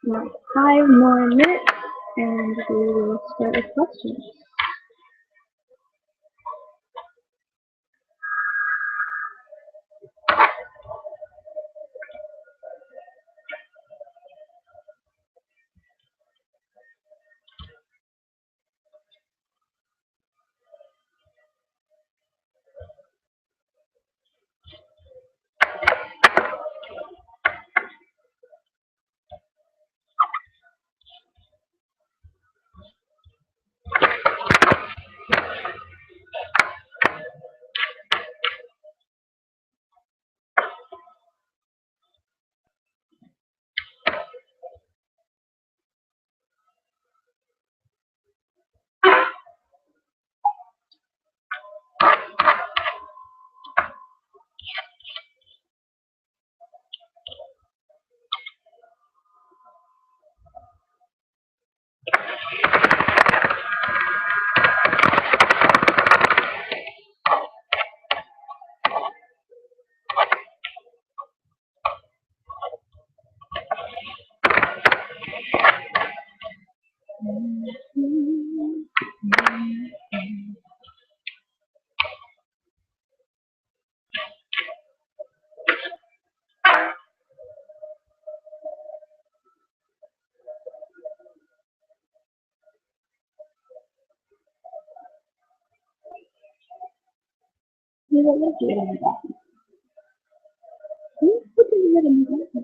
Now 5 more minutes and we will start with questions. You will look at it. What did you get in the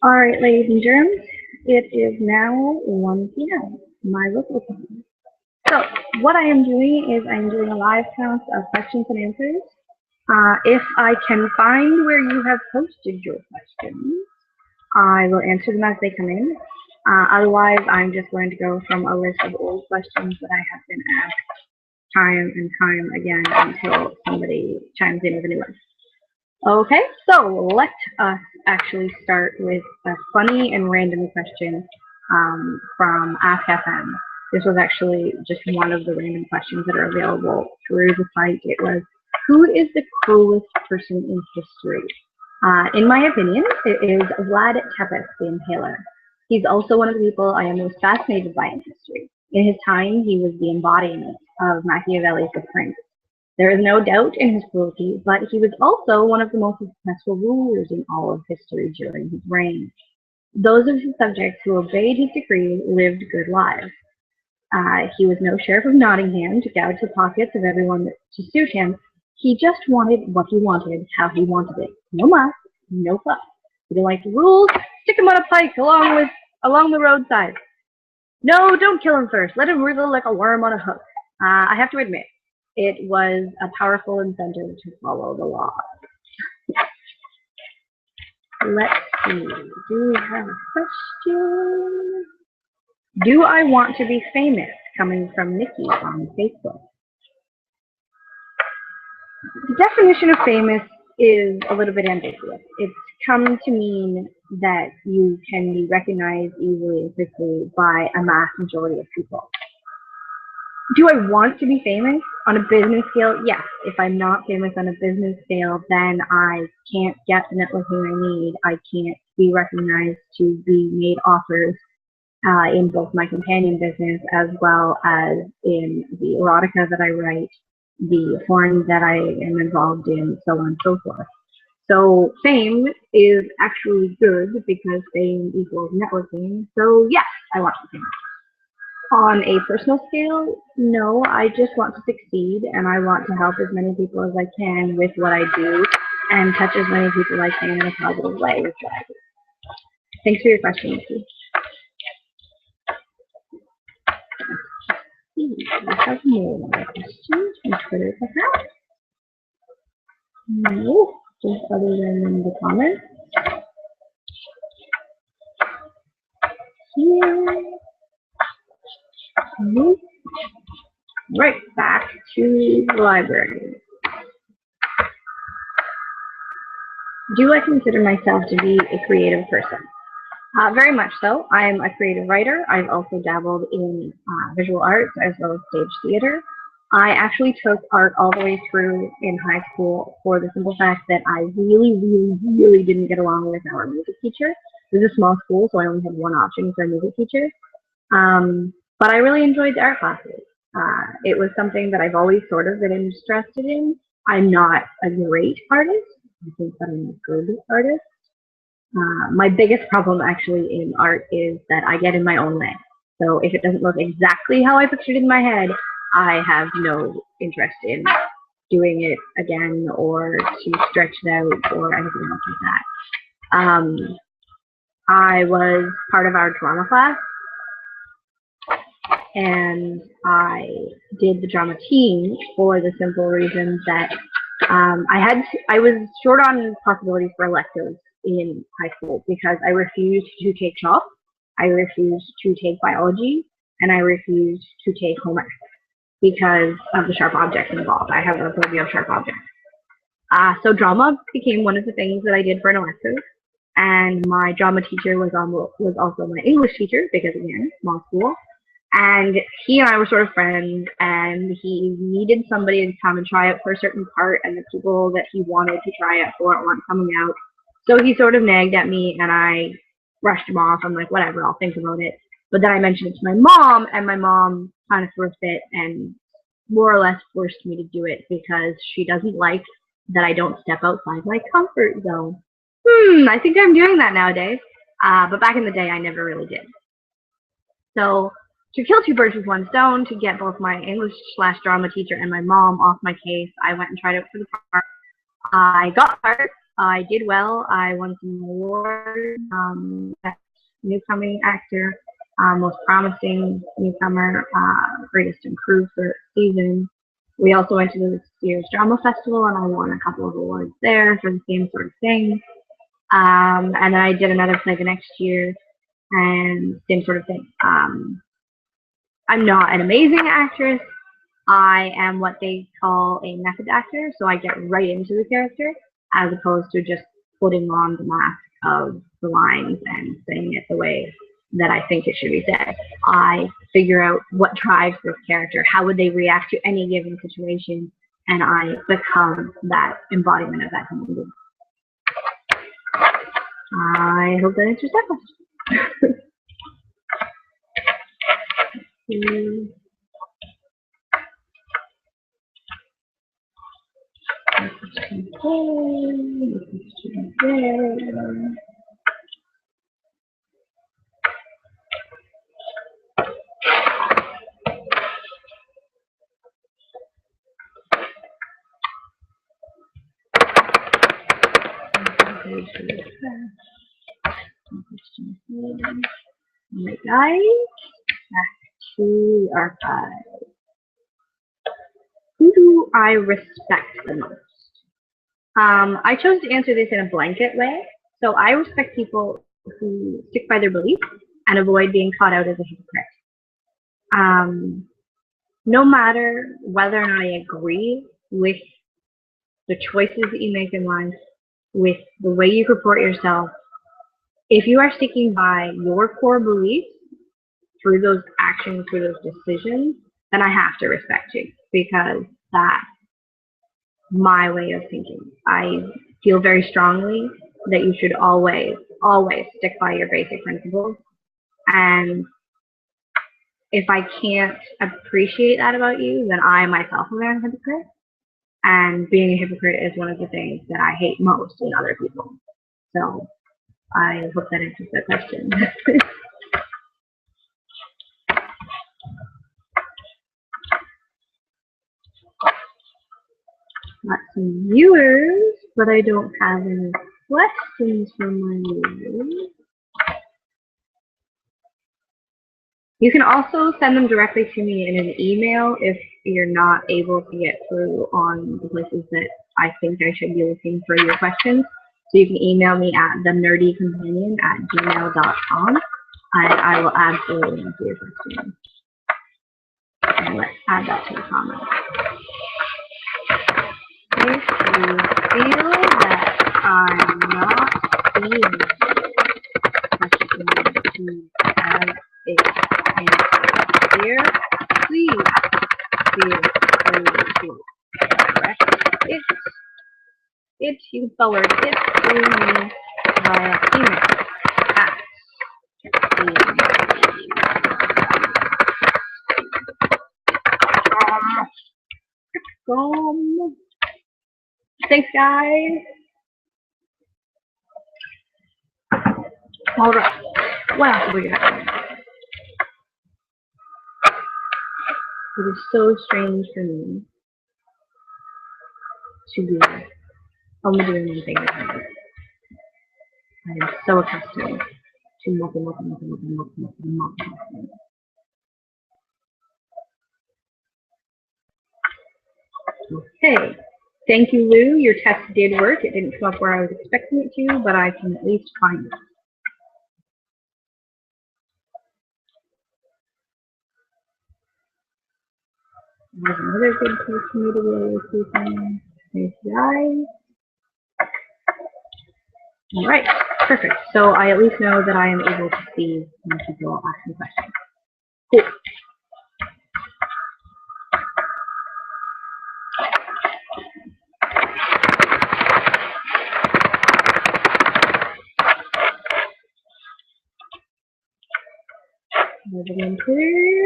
Alright, ladies and germs, it is now 1 p.m., my local time. So, what I am doing is I'm doing a live cast of questions and answers. If I can find where you have posted your questions, I will answer them as they come in. Otherwise, I'm just going to go from a list of old questions that I have been asked time and time again until somebody chimes in with a new one. Okay, so let us actually start with a funny and random question from Ask FM. This was actually just one of the random questions that are available through the site. It was, who is the cruelest person in history? In my opinion, it is Vlad Tepes, the Impaler. He's also one of the people I am most fascinated by in history. In his time, he was the embodiment of Machiavelli's The Prince. There is no doubt in his cruelty, but he was also one of the most successful rulers in all of history during his reign. Those of his subjects who obeyed his decree lived good lives. He was no sheriff of Nottingham to gouge the pockets of everyone to suit him. He just wanted what he wanted, how he wanted it. No muss, no fuss. He didn't like the rules. Stick him on a pike along the roadside. No, don't kill him first. Let him wriggle like a worm on a hook. I have to admit, it was a powerful incentive to follow the law. Let's see. Do we have a question? Do I want to be famous? Coming from Nikki on Facebook. The definition of famous is a little bit ambiguous. It's come to mean that you can be recognized easily and quickly by a mass majority of people. Do I want to be famous on a business scale? Yes. If I'm not famous on a business scale, then I can't get the networking I need. I can't be recognized to be made offers in both my companion business as well as in the erotica that I write, the porn that I am involved in, so on and so forth. So fame is actually good because fame equals networking. So yes, I want to be famous. On a personal scale, no, I just want to succeed and I want to help as many people as I can with what I do and touch as many people as I can in a positive way with what I do. Thanks for your question, Nikki. We have more questions from Twitter, perhaps? No, just other than in the comments. Here. Right back to the library. Do I consider myself to be a creative person? Very much so. I'm a creative writer. I've also dabbled in visual arts as well as stage theater. I actually took art all the way through in high school for the simple fact that I really didn't get along with our music teacher. It was a small school, so I only had one option for a music teacher. But I really enjoyed the art classes. It was something that I've always sort of been interested in. I'm not a great artist. I think that I'm a good artist. My biggest problem actually in art is that I get in my own way. So if it doesn't look exactly how I pictured it in my head, I have no interest in doing it again or to stretch it out or anything else like that. I was part of our drama class and I did the drama team for the simple reason that I was short on possibilities for electives in high school because I refused to take shop, I refused to take biology, and I refused to take home ec because of the sharp objects involved. I have a phobia of sharp objects. So drama became one of the things that I did for an elective, and my drama teacher was also my English teacher because, again, small school. And he and I were sort of friends, and he needed somebody to come and try out for a certain part, and the people that he wanted to try out for weren't coming out. So he sort of nagged at me, and I brushed him off. I'm like, whatever, I'll think about it. But then I mentioned it to my mom, and my mom kind of threw a fit and more or less forced me to do it because she doesn't like that I don't step outside my comfort zone. I think I'm doing that nowadays. But back in the day, I never really did. So to kill two birds with one stone, to get both my English/drama teacher and my mom off my case, I went and tried out for the part. I got the part. I did well. I won some awards. Best newcomer actor, most promising newcomer, greatest improved for season. We also went to this year's drama festival, and I won a couple of awards there for the same sort of thing. And then I did another play the next year, and same sort of thing. I'm not an amazing actress. I am what they call a method actor, so I get right into the character as opposed to just putting on the mask of the lines and saying it the way that I think it should be said. I figure out what drives this character, how would they react to any given situation, and I become that embodiment of that human being. I hope that answers that question. Alright guys, back to the archive. Who do I respect the most? I chose to answer this in a blanket way. So I respect people who stick by their beliefs and avoid being caught out as a hypocrite. No matter whether or not I agree with the choices that you make in life, with the way you comport yourself, if you are sticking by your core beliefs through those actions, through those decisions, then I have to respect you, because that's my way of thinking. I feel very strongly that you should always, always stick by your basic principles. And if I can't appreciate that about you, then I myself am a hypocrite. And being a hypocrite is one of the things that I hate most in other people. So I hope that answers the question. Got some viewers, but I don't have any questions from my viewers. You can also send them directly to me in an email if you're not able to get through on the places that I think I should be looking for your questions. So you can email me at thenerdycompanion@gmail.com, and I will absolutely answer your questions. And let's add that to the comments. If you feel that I'm not seeing questions as it answered here, please feel free to correct it, you can forward it to me via email at Thanks, guys. All right. What else do we got? It is so strange for me to be only doing one thing at a time. I am so accustomed to multitasking. Okay. Thank you, Lou. Your test did work. It didn't come up where I was expecting it to, but I can at least find it. There's another good place for me to really see things. Thanks, guys. All right, perfect. So I at least know that I am able to see when people ask me questions. Cool.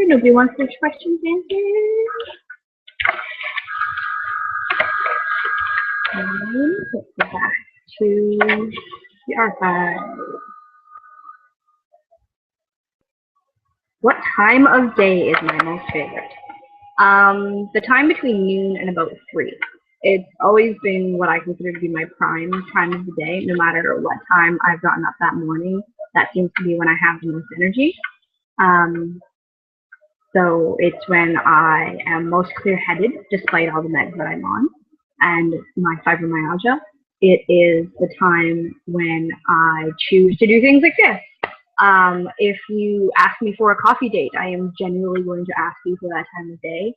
Nobody wants their questions answered. Let's go back to the archive. What time of day is my most favorite? The time between noon and about 3 It's always been what I consider to be my prime time of the day. No matter what time I've gotten up that morning, that seems to be when I have the most energy. Um, so it's when I am most clear-headed, despite all the meds that I'm on, and my fibromyalgia. It is the time when I choose to do things like this. If you ask me for a coffee date, I am genuinely going to ask you for that time of day.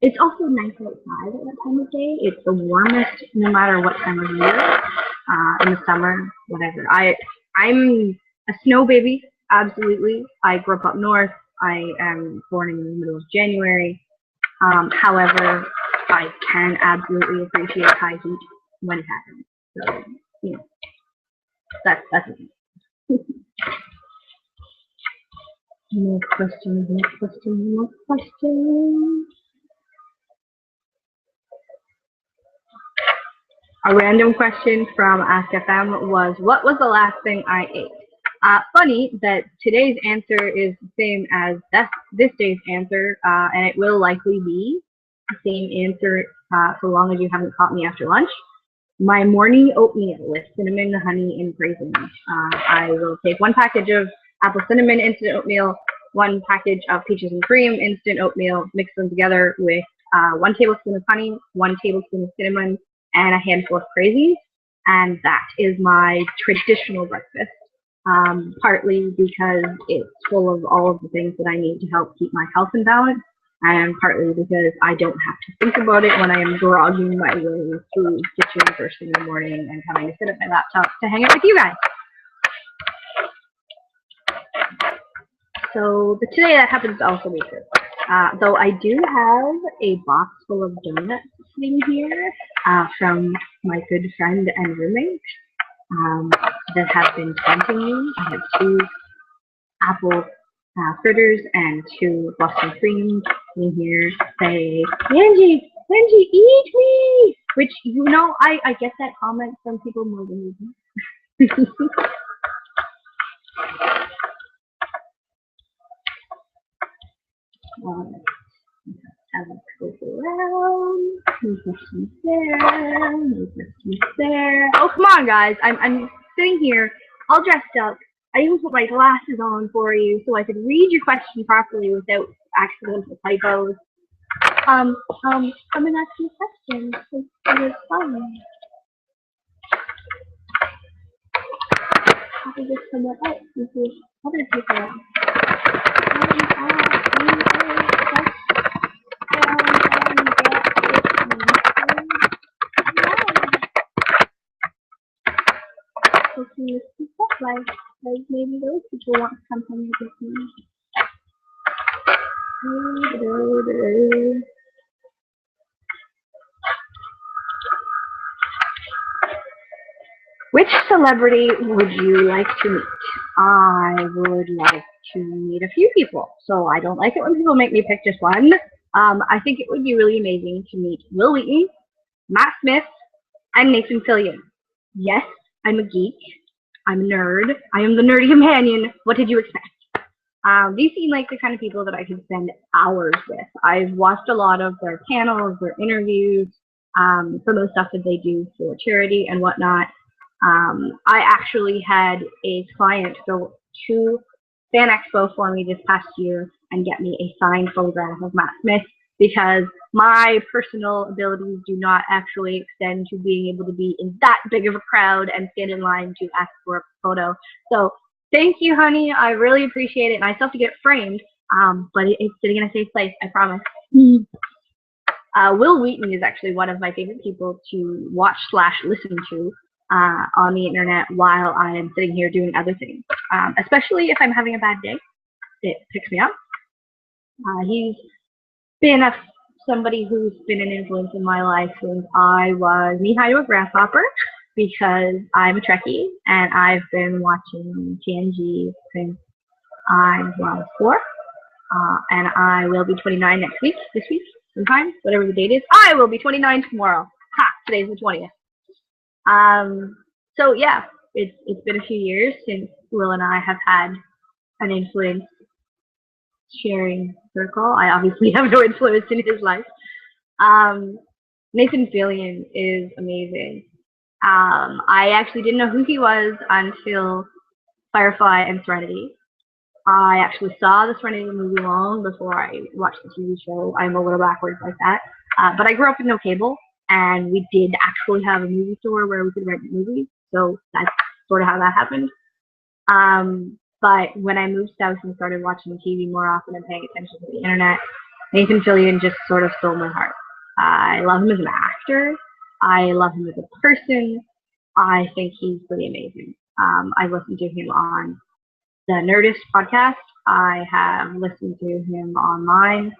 It's also nice outside at that time of day. It's the warmest no matter what time of year. In the summer, whatever. I'm a snow baby, absolutely. I grew up north. I am born in the middle of January. However, I can absolutely appreciate high heat when it happens. So, you know, that's it. More questions, more questions, more questions. A random question from Ask FM was, what was the last thing I ate? Funny that today's answer is the same as this day's answer, and it will likely be the same answer so long as you haven't caught me after lunch. My morning oatmeal with cinnamon, honey, and raisins. I will take 1 package of apple cinnamon instant oatmeal, 1 package of peaches and cream instant oatmeal, mix them together with 1 tablespoon of honey, 1 tablespoon of cinnamon, and a handful of crazies, and that is my traditional breakfast, partly because it's full of all of the things that I need to help keep my health in balance, and partly because I don't have to think about it when I am grogging my way through kitchen first thing in the morning and having to sit at my laptop to hang out with you guys. So today that happens to also be true. Though I do have a box full of donuts sitting here from my good friend and roommate that have been taunting me. I have 2 apple fritters and 2 Boston creams in here. Say, Angie, eat me! Which, you know, I get that comment from people more than you do. Have a click around. No questions there. No questions there. Oh, come on, guys. I'm sitting here all dressed up. I even put my glasses on for you so I could read your question properly without accidental typos. Come and ask me questions. It was fun. I could just come up and see other people. Like maybe those people want to come hang with me. Which celebrity would you like to meet? I would like to meet a few people, so I don't like it when people make me pick just one. I think it would be really amazing to meet Will Wheaton, Matt Smith, and Nathan Fillion. Yes, I'm a geek. I'm a nerd. I am the nerdy companion. What did you expect? These seem like the kind of people that I could spend hours with. I've watched a lot of their panels, their interviews, some of the stuff that they do for charity and whatnot. I actually had a client go to Fan Expo for me this past year and get me a signed photograph of Matt Smith, because my personal abilities do not actually extend to being able to be in that big of a crowd and stand in line to ask for a photo. So thank you, honey. I really appreciate it. And I still have to get it framed, but it's sitting in a safe place, I promise. Will Wheaton is actually one of my favorite people to watch / listen to on the internet while I am sitting here doing other things. Especially if I'm having a bad day, it picks me up. He's been somebody who's been an influence in my life since I was knee-high to a grasshopper, because I'm a Trekkie and I've been watching TNG since I was 4. And I will be 29 this week, sometime, whatever the date is. I will be 29 tomorrow. Ha! Today's the 20th. So yeah, it's been a few years since Will and I have had an influence sharing circle. I obviously have no influence in his life. Um, Nathan Fillion is amazing. I actually didn't know who he was until Firefly and Serenity. I actually saw the Serenity movie long before I watched the TV show. I'm a little backwards like that. But I grew up with no cable, and we did actually have a movie store where we could rent movies, so that's sort of how that happened. But when I moved south and started watching TV more often and paying attention to the internet, Nathan Fillion just sort of stole my heart. I love him as an actor. I love him as a person. I think he's pretty amazing. I listened to him on the Nerdist podcast. I have listened to him online.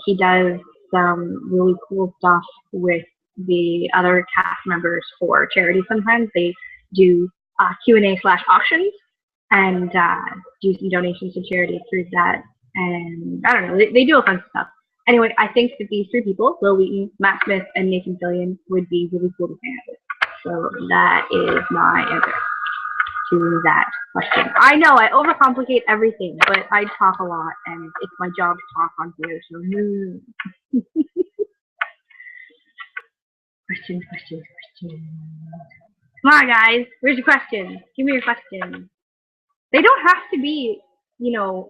He does some really cool stuff with the other cast members for charity sometimes. They do QnA/auctions and do some donations to charity through that. And I don't know, they do a bunch of stuff. Anyway, I think that these three people, Will Wheaton, Matt Smith, and Nathan Fillion, would be really cool to hang out with. So that is my answer to that question. I know I overcomplicate everything, but I talk a lot, and it's my job to talk on here. So, questions. Come on, guys. Where's your question? Give me your question. They don't have to be,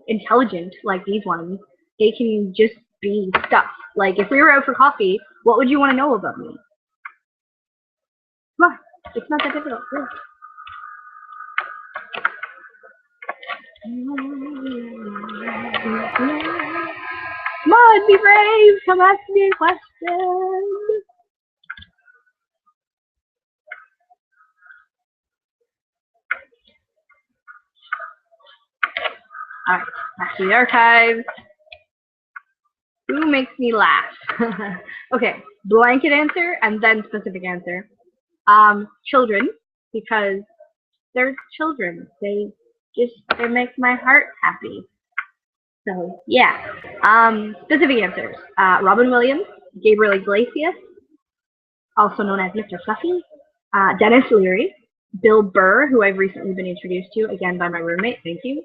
intelligent like these ones. They can just be stuff. Like, if we were out for coffee, what would you want to know about me? Come on. It's not that difficult. Really. Come on, be brave. Come ask me a question. Alright, back to the archives. Who makes me laugh? Okay, blanket answer and then specific answer. Children, because they're children. They make my heart happy. So, yeah. Specific answers. Robin Williams, Gabriel Iglesias, also known as Mr. Fluffy, Dennis Leary, Bill Burr, who I've recently been introduced to, again by my roommate, thank you,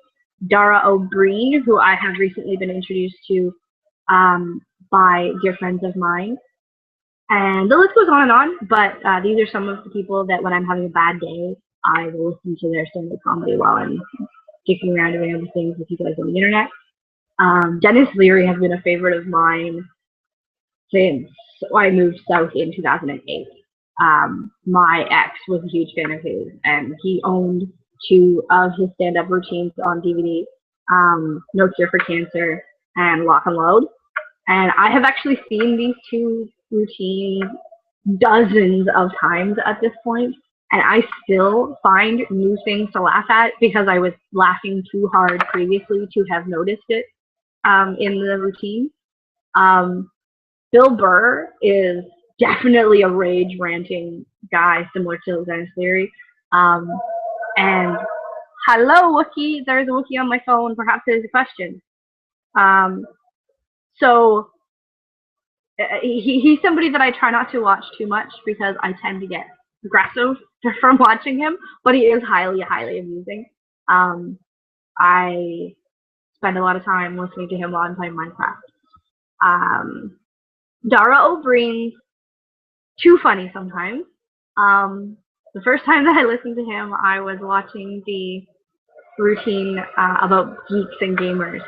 Dara O'Brien, who I have recently been introduced to by dear friends of mine. And the list goes on, but these are some of the people that when I'm having a bad day, I will listen to their stand-up comedy while I'm kicking around doing other things with you guys on the internet. Dennis Leary has been a favorite of mine since I moved south in 2008. My ex was a huge fan of his, and he owned 2 of his stand-up routines on DVD, No Cure for Cancer and Lock and Load. And I have actually seen these 2 routines dozens of times at this point, and I still find new things to laugh at because I was laughing too hard previously to have noticed it in the routine. Bill Burr is definitely a rage ranting guy similar to Dennis Leary. And hello, Wookie. There's a Wookie on my phone. Perhaps there's a question. So he's somebody that I try not to watch too much because I tend to get aggressive from watching him, but he is highly amusing. I spend a lot of time listening to him while I'm playing Minecraft. Dara O'Brien, too funny sometimes. The first time that I listened to him, I was watching the routine about geeks and gamers,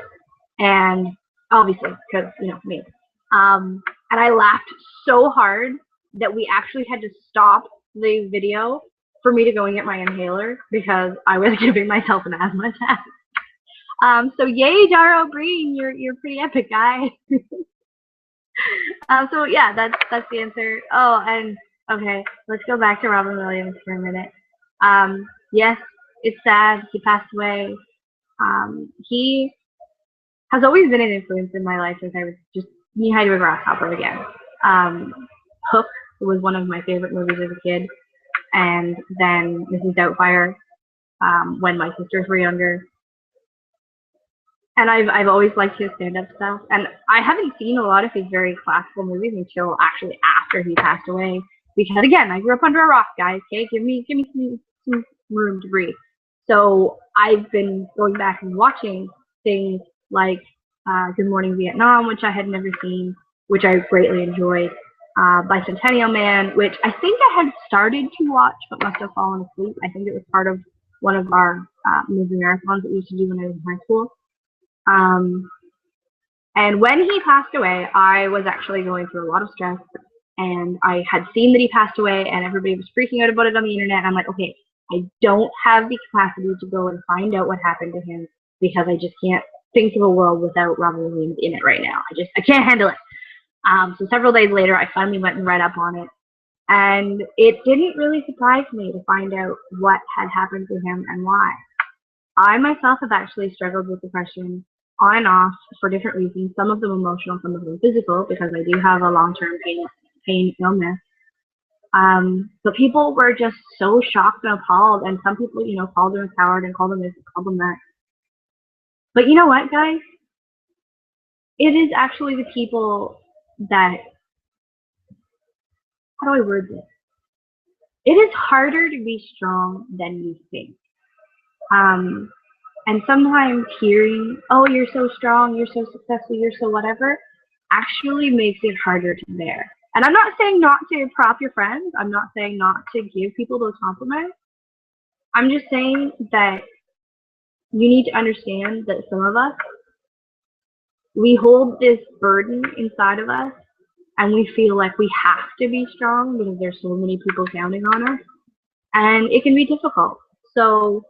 and obviously, because, me. And I laughed so hard that we actually had to stop the video for me to go and get my inhaler because I was giving myself an asthma attack. So yay, Dara O'Brien, you're pretty epic, guy. So yeah, that's the answer. Oh, and okay, let's go back to Robin Williams for a minute. Yes, it's sad. He passed away. He has always been an influence in my life since I was just knee-high to a grasshopper again. Hook was one of my favorite movies as a kid, and then Mrs. Doubtfire when my sisters were younger. And I've always liked his stand-up stuff, and I haven't seen a lot of his very classical movies until actually after he passed away. Because again, I grew up under a rock, guys. Okay, give me some room to breathe. So I've been going back and watching things like Good Morning Vietnam, which I had never seen, which I greatly enjoyed. Bicentennial Man, which I think I had started to watch but must have fallen asleep. I think it was part of one of our movie marathons that we used to do when I was in high school. And when he passed away, I was actually going through a lot of stress, and I had seen that he passed away, and everybody was freaking out about it on the internet. And I'm like, okay, I don't have the capacity to go and find out what happened to him because I just can't think of a world without Robin Williams in it right now. I can't handle it. So several days later, I finally went and read up on it, and it didn't really surprise me to find out what had happened to him and why. I myself have actually struggled with depression on and off for different reasons, some of them emotional, some of them physical, because I do have a long-term pain illness. But people were just so shocked and appalled, and some people, called him a coward and called him this and called him that. But you know what, guys? It is actually the people that, how do I word this? It is harder to be strong than you think. And sometimes hearing, oh, you're so strong, you're so successful, you're so whatever, actually makes it harder to bear. And I'm not saying not to prop your friends. I'm not saying not to give people those compliments. I'm just saying that you need to understand that some of us, we hold this burden inside of us, and we feel like we have to be strong because there's so many people counting on us. And it can be difficult. So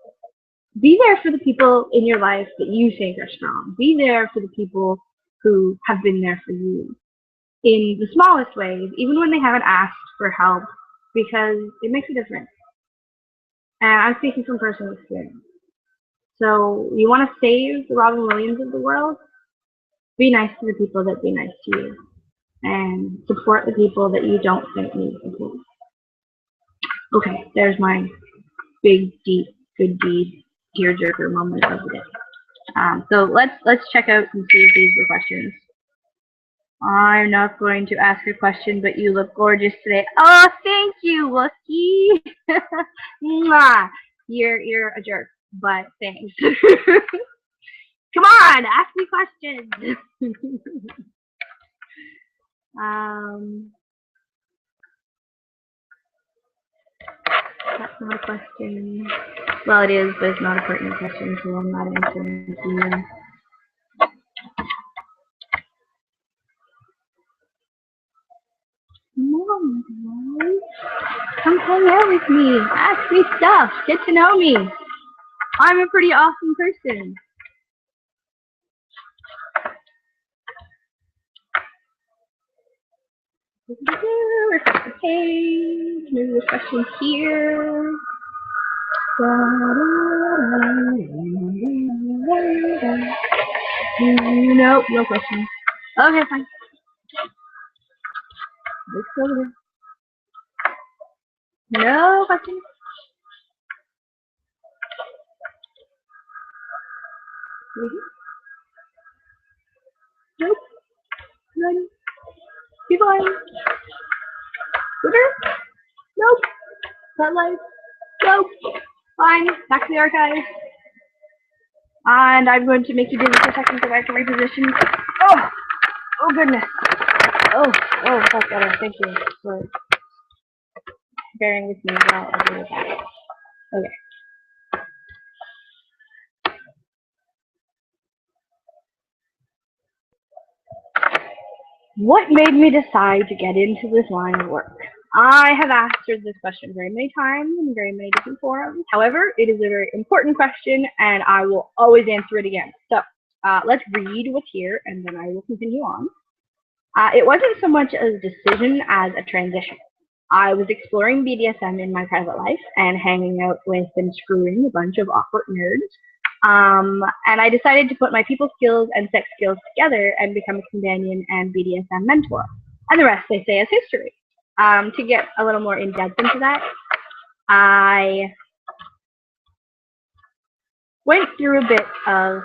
be there for the people in your life that you think are strong. Be there for the people who have been there for you in the smallest ways, even when they haven't asked for help, because it makes a difference. And I'm speaking from personal experience. So you want to save the Robin Williams of the world? Be nice to the people that be nice to you. And support the people that you don't think need support. Okay, there's my big, deep, good deed tearjerker moment of the day. So let's check out and see if these were questions. I'm not going to ask a question, but you look gorgeous today. Oh, thank you, Wookie. Mwah. You're a jerk, but thanks. Come on, ask me questions. That's not a question. Well, it is, but it's not a pertinent question, so I'm not answering it to you. Come hang out with me. Ask me stuff. Get to know me. I'm a pretty awesome person. Refresh the page. Maybe there's questions here. Nope, no questions. Okay, fine. Let's go over there. No questions. Nope. None. Keep on. Twitter? Nope. Spotlight? Nope. Fine. Back to the archives. And I'm going to make you do this for a second so I can reposition. Oh! Oh goodness. Oh, that's better. Thank you for bearing with me while I do that. Okay. What made me decide to get into this line of work? I have answered this question very many times in very many different forums. However, it is a very important question, and I will always answer it again. So let's read what's here, and then I will continue on. It wasn't so much a decision as a transition. I was exploring BDSM in my private life and hanging out with and screwing a bunch of awkward nerds. And I decided to put my people skills and sex skills together and become a companion and BDSM mentor. And the rest, they say, is history. To get a little more in-depth into that, I went through a bit of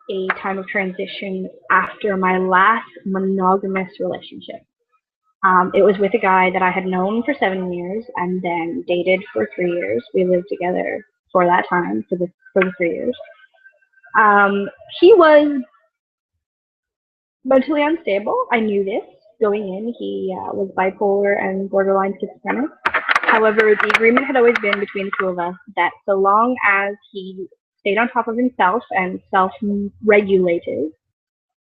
a time of transition after my last monogamous relationship. It was with a guy that I had known for 7 years and then dated for 3 years. We lived together for that time, for the 3 years. He was mentally unstable. I knew this going in. He was bipolar and borderline schizophrenic. However, the agreement had always been between the two of us that so long as he stayed on top of himself and self-regulated,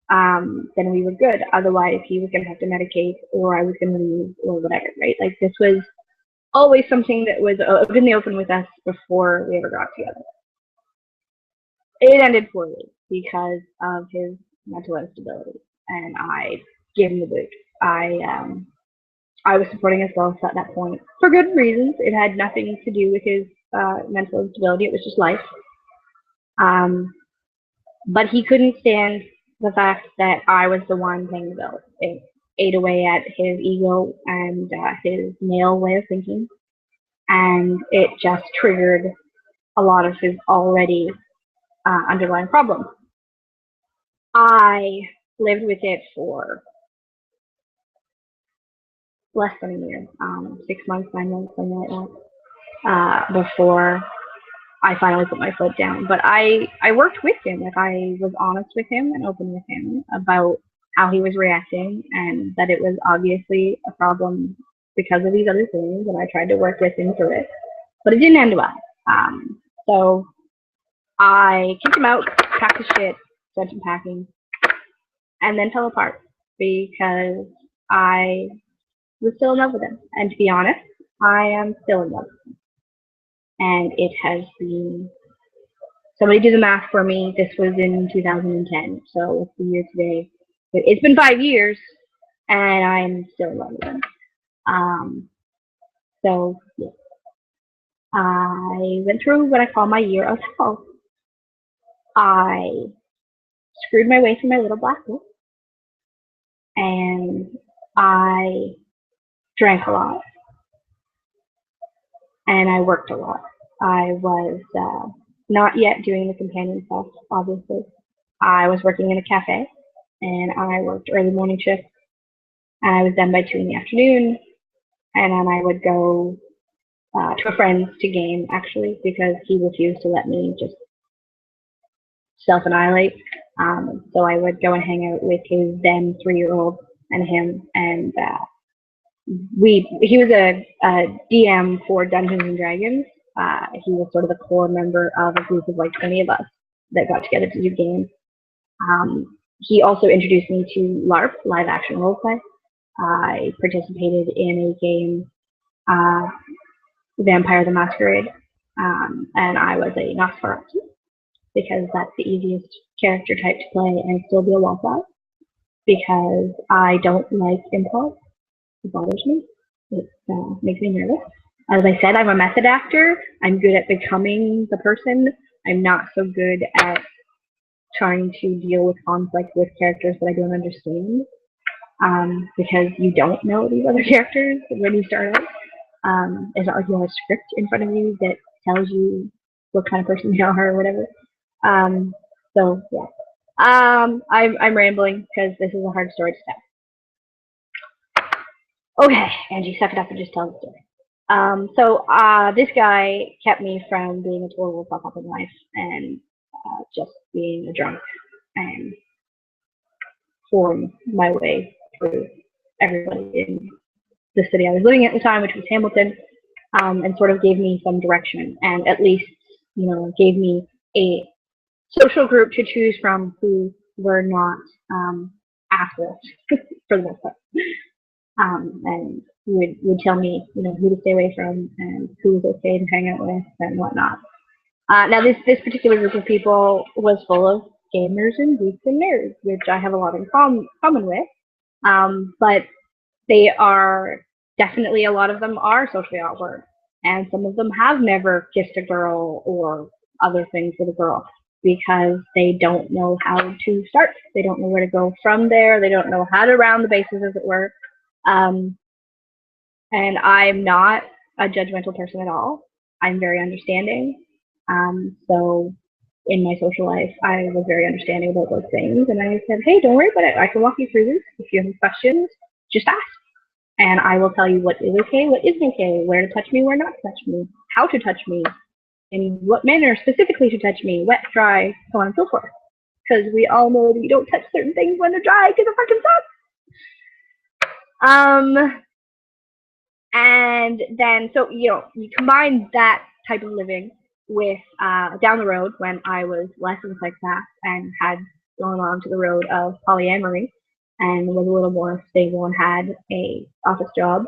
then we were good. Otherwise, he was going to have to medicate, or I was going to leave, or whatever, right? Like, this was always something that was in the open with us before we ever got together. It ended poorly because of his mental instability, and I gave him the boot. I was supporting his growth at that point for good reasons. It had nothing to do with his mental instability. It was just life. But he couldn't stand the fact that I was the one paying the bills. It ate away at his ego and his male way of thinking, and it just triggered a lot of his already underlying problems. I lived with it for less than a year, 6 months, 9 months, something like that, before I finally put my foot down. But I worked with him. Like, I was honest with him and open with him about how he was reacting, and that it was obviously a problem because of these other things, and I tried to work with him through it. But it didn't end well. So I kicked him out, packed his shit, sent him packing, and then fell apart because I was still in love with him. And to be honest, I am still in love with him. And it has been, somebody do the math for me, this was in 2010, so what's the year today? It's been 5 years, and I'm still in love with him. So, yeah. I went through what I call my year of hell. I screwed my way through my little black book, and I drank a lot, and I worked a lot. I was not yet doing the companion stuff, obviously. I was working in a cafe, and I worked early morning shift, and I was done by 2 in the afternoon, and then I would go to a friend's to game, actually, because he refused to let me just self-annihilate. So I would go and hang out with his then 3-year-old and him, and he was a DM for Dungeons and Dragons. He was sort of the core member of a group of like 20 of us that got together to do games. He also introduced me to LARP, live action roleplay. I participated in a game, Vampire the Masquerade, and I was a Nosferatu, because that's the easiest character type to play and still be a wallflower, because I don't like improv. It bothers me. It makes me nervous. As I said, I'm a method actor. I'm good at becoming the person. I'm not so good at trying to deal with conflict with characters that I don't understand, because you don't know these other characters when you start out. It's not like you have a script in front of you that tells you what kind of person you are or whatever. So yeah, I'm rambling because this is a hard story to tell. Okay, Angie, suck it up and just tell the story. So this guy kept me from being a total fuck up in life and just being a drunk and form my way through everybody in the city I was living at the time, which was Hamilton, and sort of gave me some direction, and at least, gave me a social group to choose from who were not assholes for the most part, and would tell me, who to stay away from and who was okay to hang out with and whatnot. Now, this particular group of people was full of gamers and geeks and nerds, which I have a lot in common with, but they are definitely, a lot of them are socially awkward, and some of them have never kissed a girl or other things with a girl because they don't know how to start. They don't know where to go from there. They don't know how to round the bases, as it were. And I'm not a judgmental person at all. I'm very understanding. So in my social life, I was very understanding about those things, and I said, hey, don't worry about it. I can walk you through this. If you have questions, just ask. And I will tell you what is okay, what isn't okay, where to touch me, where not to touch me, how to touch me, in what manner specifically to touch me, wet, dry, so on and so forth. because we all know that you don't touch certain things when they're dry because it fucking sucks. And then, so, you know, you combine that type of living with down the road when I was less of a psychopath and had gone on to the road of polyamory and was a little more stable and had a office job.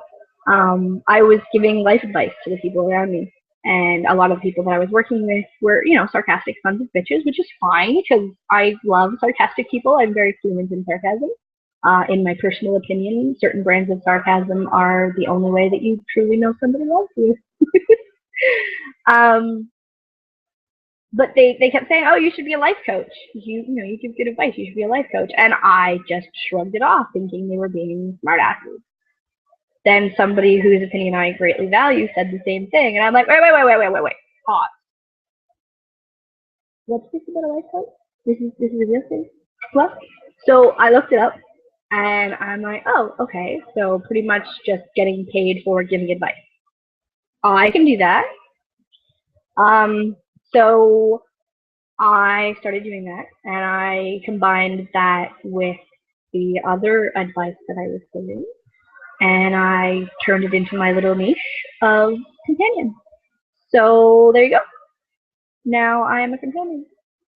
I was giving life advice to the people around me. And a lot of the people that I was working with were, you know, sarcastic sons of bitches, which is fine because I love sarcastic people. I'm very fluent in sarcasm. In my personal opinion, certain brands of sarcasm are the only way that you truly know somebody loves you. But they kept saying, oh, you should be a life coach. You know, you give good advice. You should be a life coach. And I just shrugged it off, thinking they were being smartasses. Then somebody whose opinion I greatly value said the same thing. And I'm like, wait. Pause. What's this about a life coach? This is a real thing? What? So I looked it up. And I'm like, oh, okay. So pretty much just getting paid for giving advice. I can do that. So I started doing that, and I combined that with the other advice that I was giving, and I turned it into my little niche of companion. So there you go. Now I am a companion,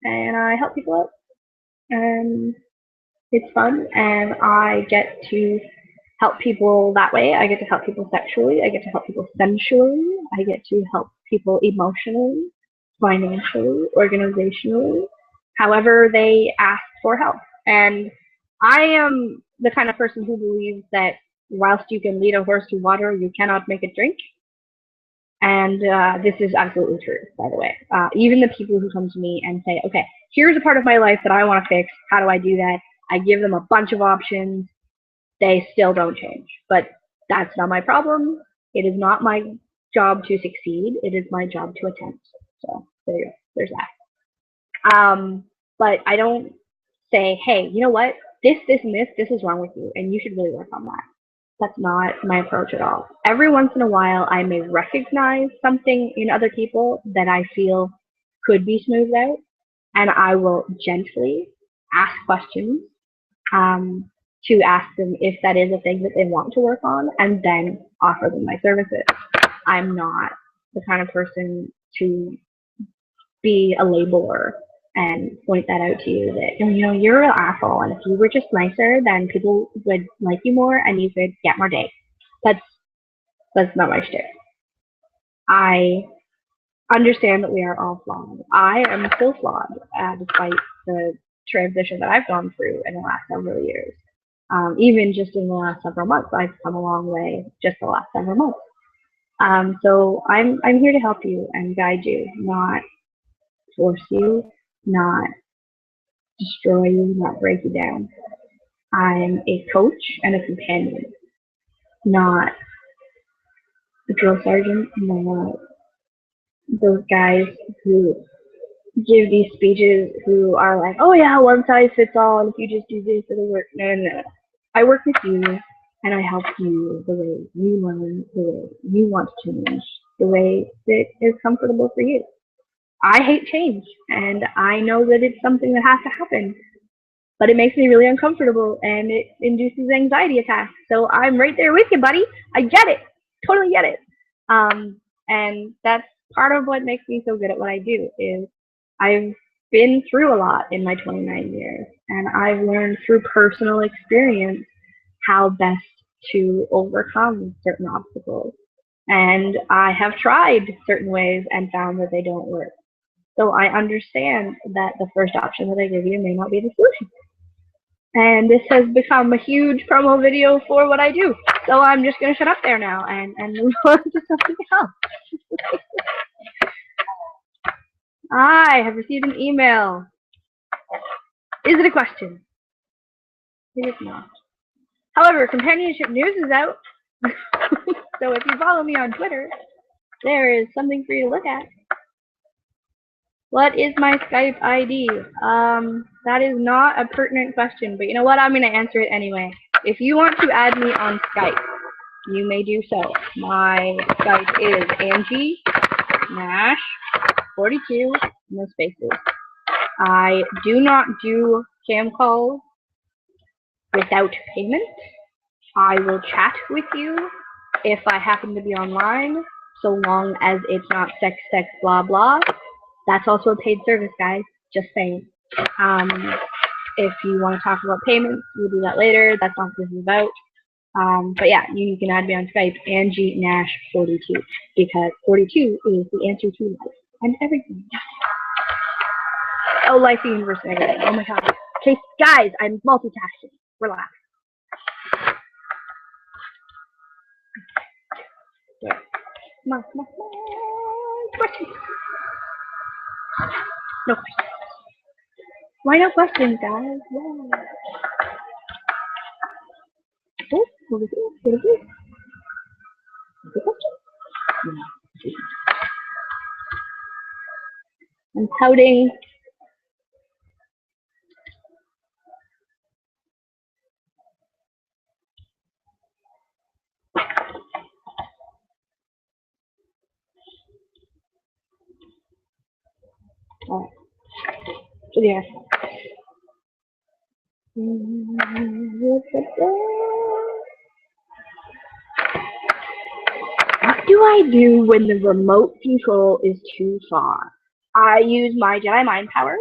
and I help people out, and it's fun, and I get to help people that way. I get to help people sexually. I get to help people sensually. I get to help people emotionally, financially, organizationally, however they ask for help. And I am the kind of person who believes that whilst you can lead a horse to water, you cannot make it drink. And this is absolutely true, by the way. Even the people who come to me and say, okay, here's a part of my life that I want to fix. How do I do that? I give them a bunch of options. They still don't change. But that's not my problem. It is not my job to succeed. It is my job to attempt. So there you go. There's that. But I don't say, hey, you know what? This is wrong with you, and you should really work on that. That's not my approach at all. Every once in a while, I may recognize something in other people that I feel could be smoothed out, and I will gently ask questions to ask them if that is a thing that they want to work on, and then offer them my services. I'm not the kind of person to be a labeler and point that out to you that, you know, you're an asshole, and if you were just nicer, then people would like you more and you could get more dates. That's not my shtick. I understand that we are all flawed. I am still flawed, despite the transition that I've gone through in the last several years. Even just in the last several months, I've come a long way just the last several months. So I'm here to help you and guide you, not force you, not destroy you, not break you down. I'm a coach and a companion, not a drill sergeant, not those guys who give these speeches who are like, oh yeah, one size fits all, and if you just do this, it'll work. No. I work with you, and I help you the way you learn, the way you want to change, the way that is comfortable for you. I hate change, and I know that it's something that has to happen, but it makes me really uncomfortable, and it induces anxiety attacks. So I'm right there with you, buddy. I get it. Totally get it. And that's part of what makes me so good at what I do is I've been through a lot in my 29 years, and I've learned through personal experience how best to overcome certain obstacles. And I have tried certain ways and found that they don't work. So I understand that the first option that I give you may not be the solution. And this has become a huge promo video for what I do. So I'm just going to shut up there now and move on to something else. I have received an email. Is it a question? It is not. However, companionship news is out. So if you follow me on Twitter, there is something for you to look at. What is my Skype ID? That is not a pertinent question, but you know what? I'm going to answer it anyway. If you want to add me on Skype, you may do so. My Skype is Angie Nash 42, no spaces. I do not do cam calls without payment. I will chat with you if I happen to be online, so long as it's not sex, blah, blah. That's also a paid service, guys. Just saying. If you want to talk about payments, we'll do that later. That's not what this is about. But yeah, you can add me on Skype, Angie Nash 42, because 42 is the answer to life and everything. Oh, life, the universe, and everything. Oh my god. Okay, guys, I'm multitasking. Relax. Yeah. Come on, come on, come on. Questions. No questions. Why no questions, guys? Yeah. Oh, over here, over here. No question. I'm pouting. Alright. So yeah. What do I do when the remote control is too far? I use my Jedi mind power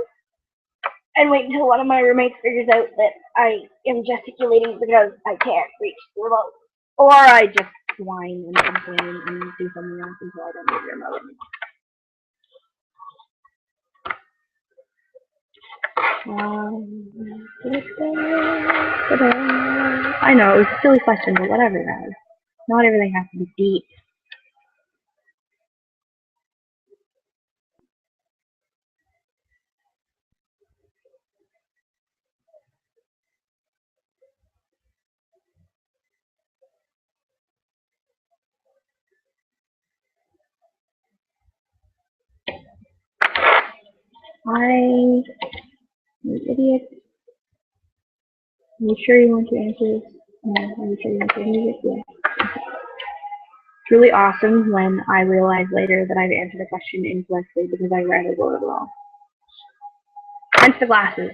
and wait until one of my roommates figures out that I am gesticulating because I can't reach the remote. Or I just whine and complain and do something else until I don't need the remote anymore. I know, it was a silly question, but whatever, guys. Not everything has to be deep. I'm an idiot. Are you sure you want to answer this? Are you sure you want to answer this? Yeah. It's really awesome when I realize later that I've answered a question incorrectly because I read it wrong. Hence the glasses.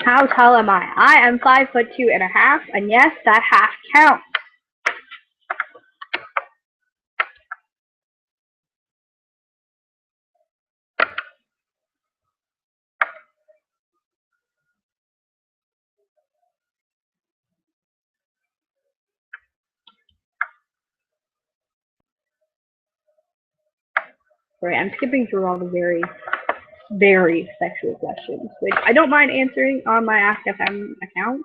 How tall am I? I am 5'2.5", and yes, that half counts. Sorry, I'm skipping through all the very, very sexual questions, which I don't mind answering on my AskFM account.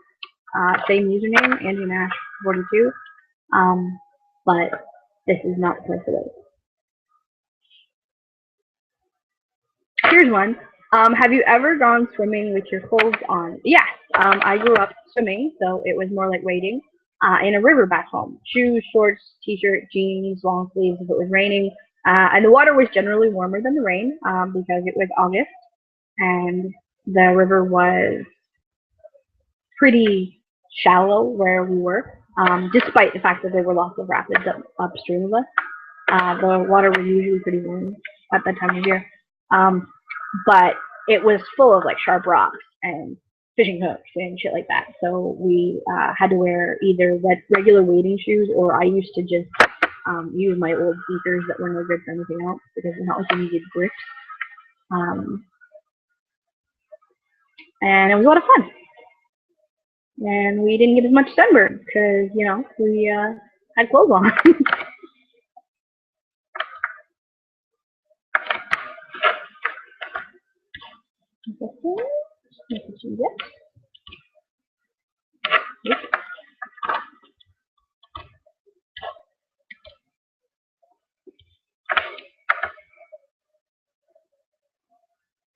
Same username, AngieNash42. But this is not the place for those. Here's one. Have you ever gone swimming with your clothes on? Yes. I grew up swimming, so it was more like wading in a river back home. Shoes, shorts, t-shirt, jeans, long sleeves if it was raining. And the water was generally warmer than the rain because it was August and the river was pretty shallow where we were, despite the fact that there were lots of rapids upstream of us. The water was usually pretty warm at that time of year. But it was full of like sharp rocks and fishing hooks and shit like that. So we had to wear either regular wading shoes, or I used to just use my old sneakers that were no good for anything else because it's not like you needed grips. And it was a lot of fun. And we didn't get as much sunburn because, you know, we had clothes on.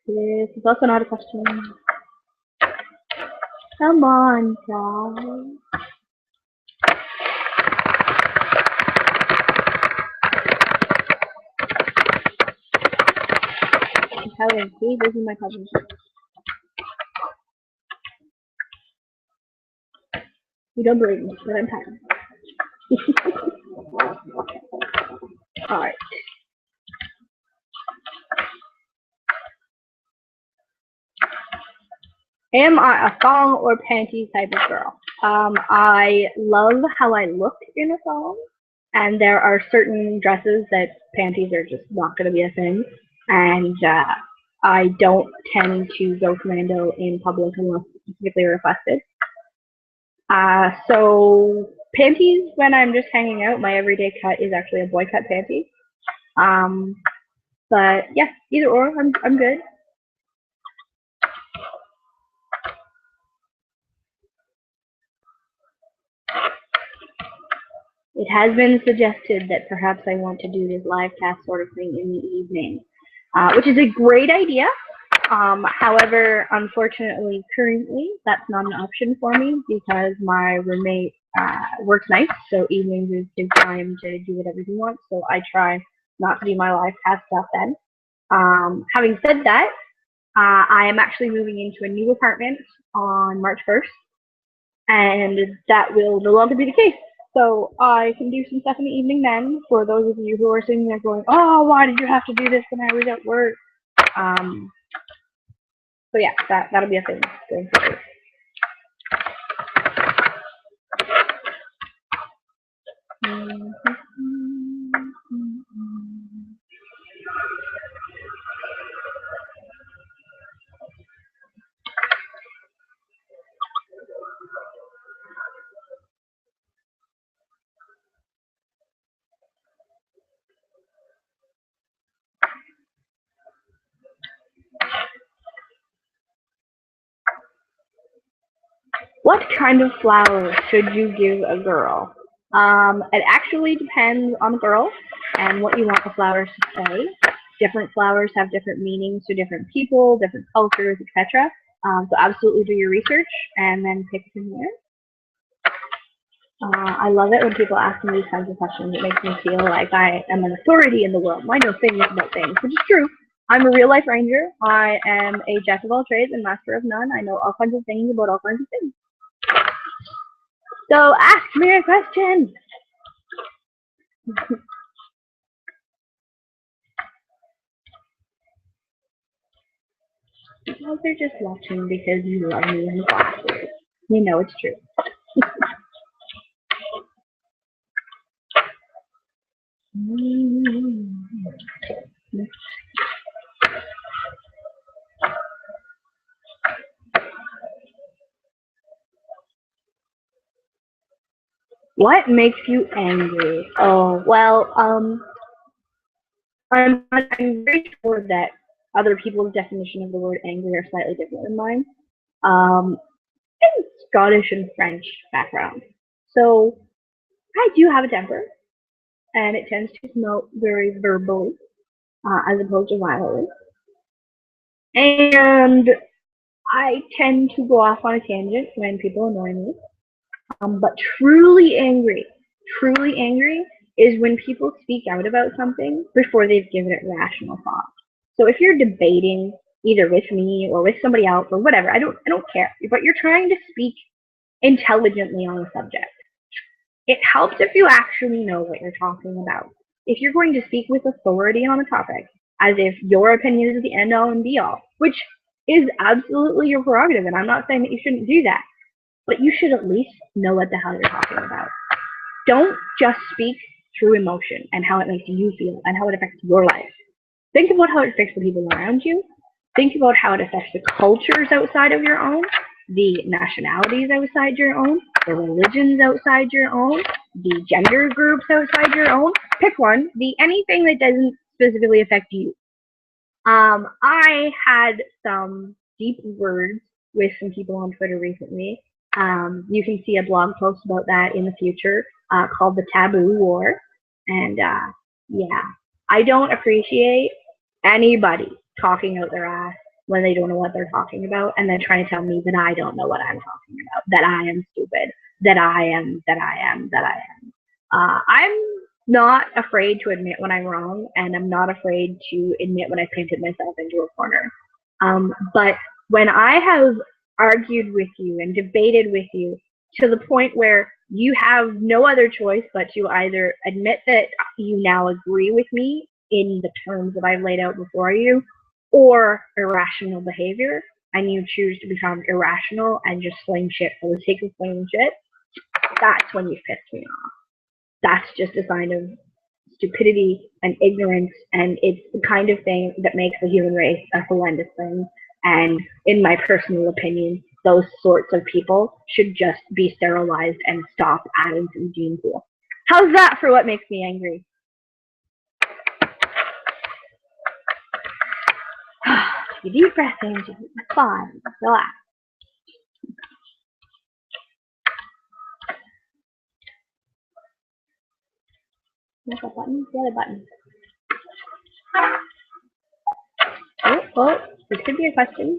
This This is also not a question. Come on, guys. Helen, see, this is my cousin. You don't believe me, but I'm tired. Alright. Am I a thong or panties type of girl? I love how I look in a thong, and there are certain dresses that panties are just not going to be a thing, and I don't tend to go commando in public unless specifically requested. So panties, when I'm just hanging out, my everyday cut is actually a boy cut panty. But yeah, either or, I'm good. It has been suggested that perhaps I want to do this live cast sort of thing in the evening, which is a great idea. However, unfortunately, currently, that's not an option for me because my roommate works nights, so evenings is his time to do whatever he wants, so I try not to do my live cast stuff then. Having said that, I am actually moving into a new apartment on March 1st, and that will no longer be the case. So I can do some stuff in the evening then, for those of you who are sitting there going, oh, why did you have to do this when I was at work? So yeah, that'll be a thing going forward. What kind of flowers should you give a girl? It actually depends on the girl and what you want the flowers to say. Different flowers have different meanings to different people, different cultures, etc. So absolutely do your research and then pick from there. I love it when people ask me these kinds of questions. It makes me feel like I am an authority in the world. I know things about things, which is true. I'm a real life ranger. I am a jack of all trades and master of none. I know all kinds of things about all kinds of things. So ask me a question. Well, they're just watching because you love me in glasses. You know it's true. What makes you angry? Oh, well, I'm very sure that other people's definition of the word angry are slightly different than mine. I'm Scottish and French background, so I do have a temper, and it tends to come out very verbally, as opposed to violently. And I tend to go off on a tangent when people annoy me. But truly angry is when people speak out about something before they've given it rational thought. So if you're debating either with me or with somebody else or whatever, I don't care, but you're trying to speak intelligently on a subject. It helps if you actually know what you're talking about. If you're going to speak with authority on a topic, as if your opinion is the end all and be all, which is absolutely your prerogative, and I'm not saying that you shouldn't do that, but you should at least know what the hell you're talking about. Don't just speak through emotion and how it makes you feel and how it affects your life. Think about how it affects the people around you. Think about how it affects the cultures outside of your own, the nationalities outside your own, the religions outside your own, the gender groups outside your own. Pick one. Anything that doesn't specifically affect you. I had some deep words with some people on Twitter recently. You can see a blog post about that in the future, called The Taboo War. And yeah, I don't appreciate anybody talking out their ass when they don't know what they're talking about, and then trying to tell me that I don't know what I'm talking about, that I am stupid, that I am, that I am, that I am. I'm not afraid to admit when I'm wrong, and I'm not afraid to admit when I painted myself into a corner. But when I have argued with you and debated with you to the point where you have no other choice but to either admit that you now agree with me in the terms that I've laid out before you, or irrational behavior, and you choose to become irrational and just sling shit for the sake of slinging shit, that's when you've pissed me off. That's just a sign of stupidity and ignorance, and it's the kind of thing that makes the human race a horrendous thing. And in my personal opinion, those sorts of people should just be sterilized and stop adding to the gene pool. How's that for what makes me angry? Take a deep breath, Angie. It's fine. Relax. What's that button? The other button. Oh, this could be a question.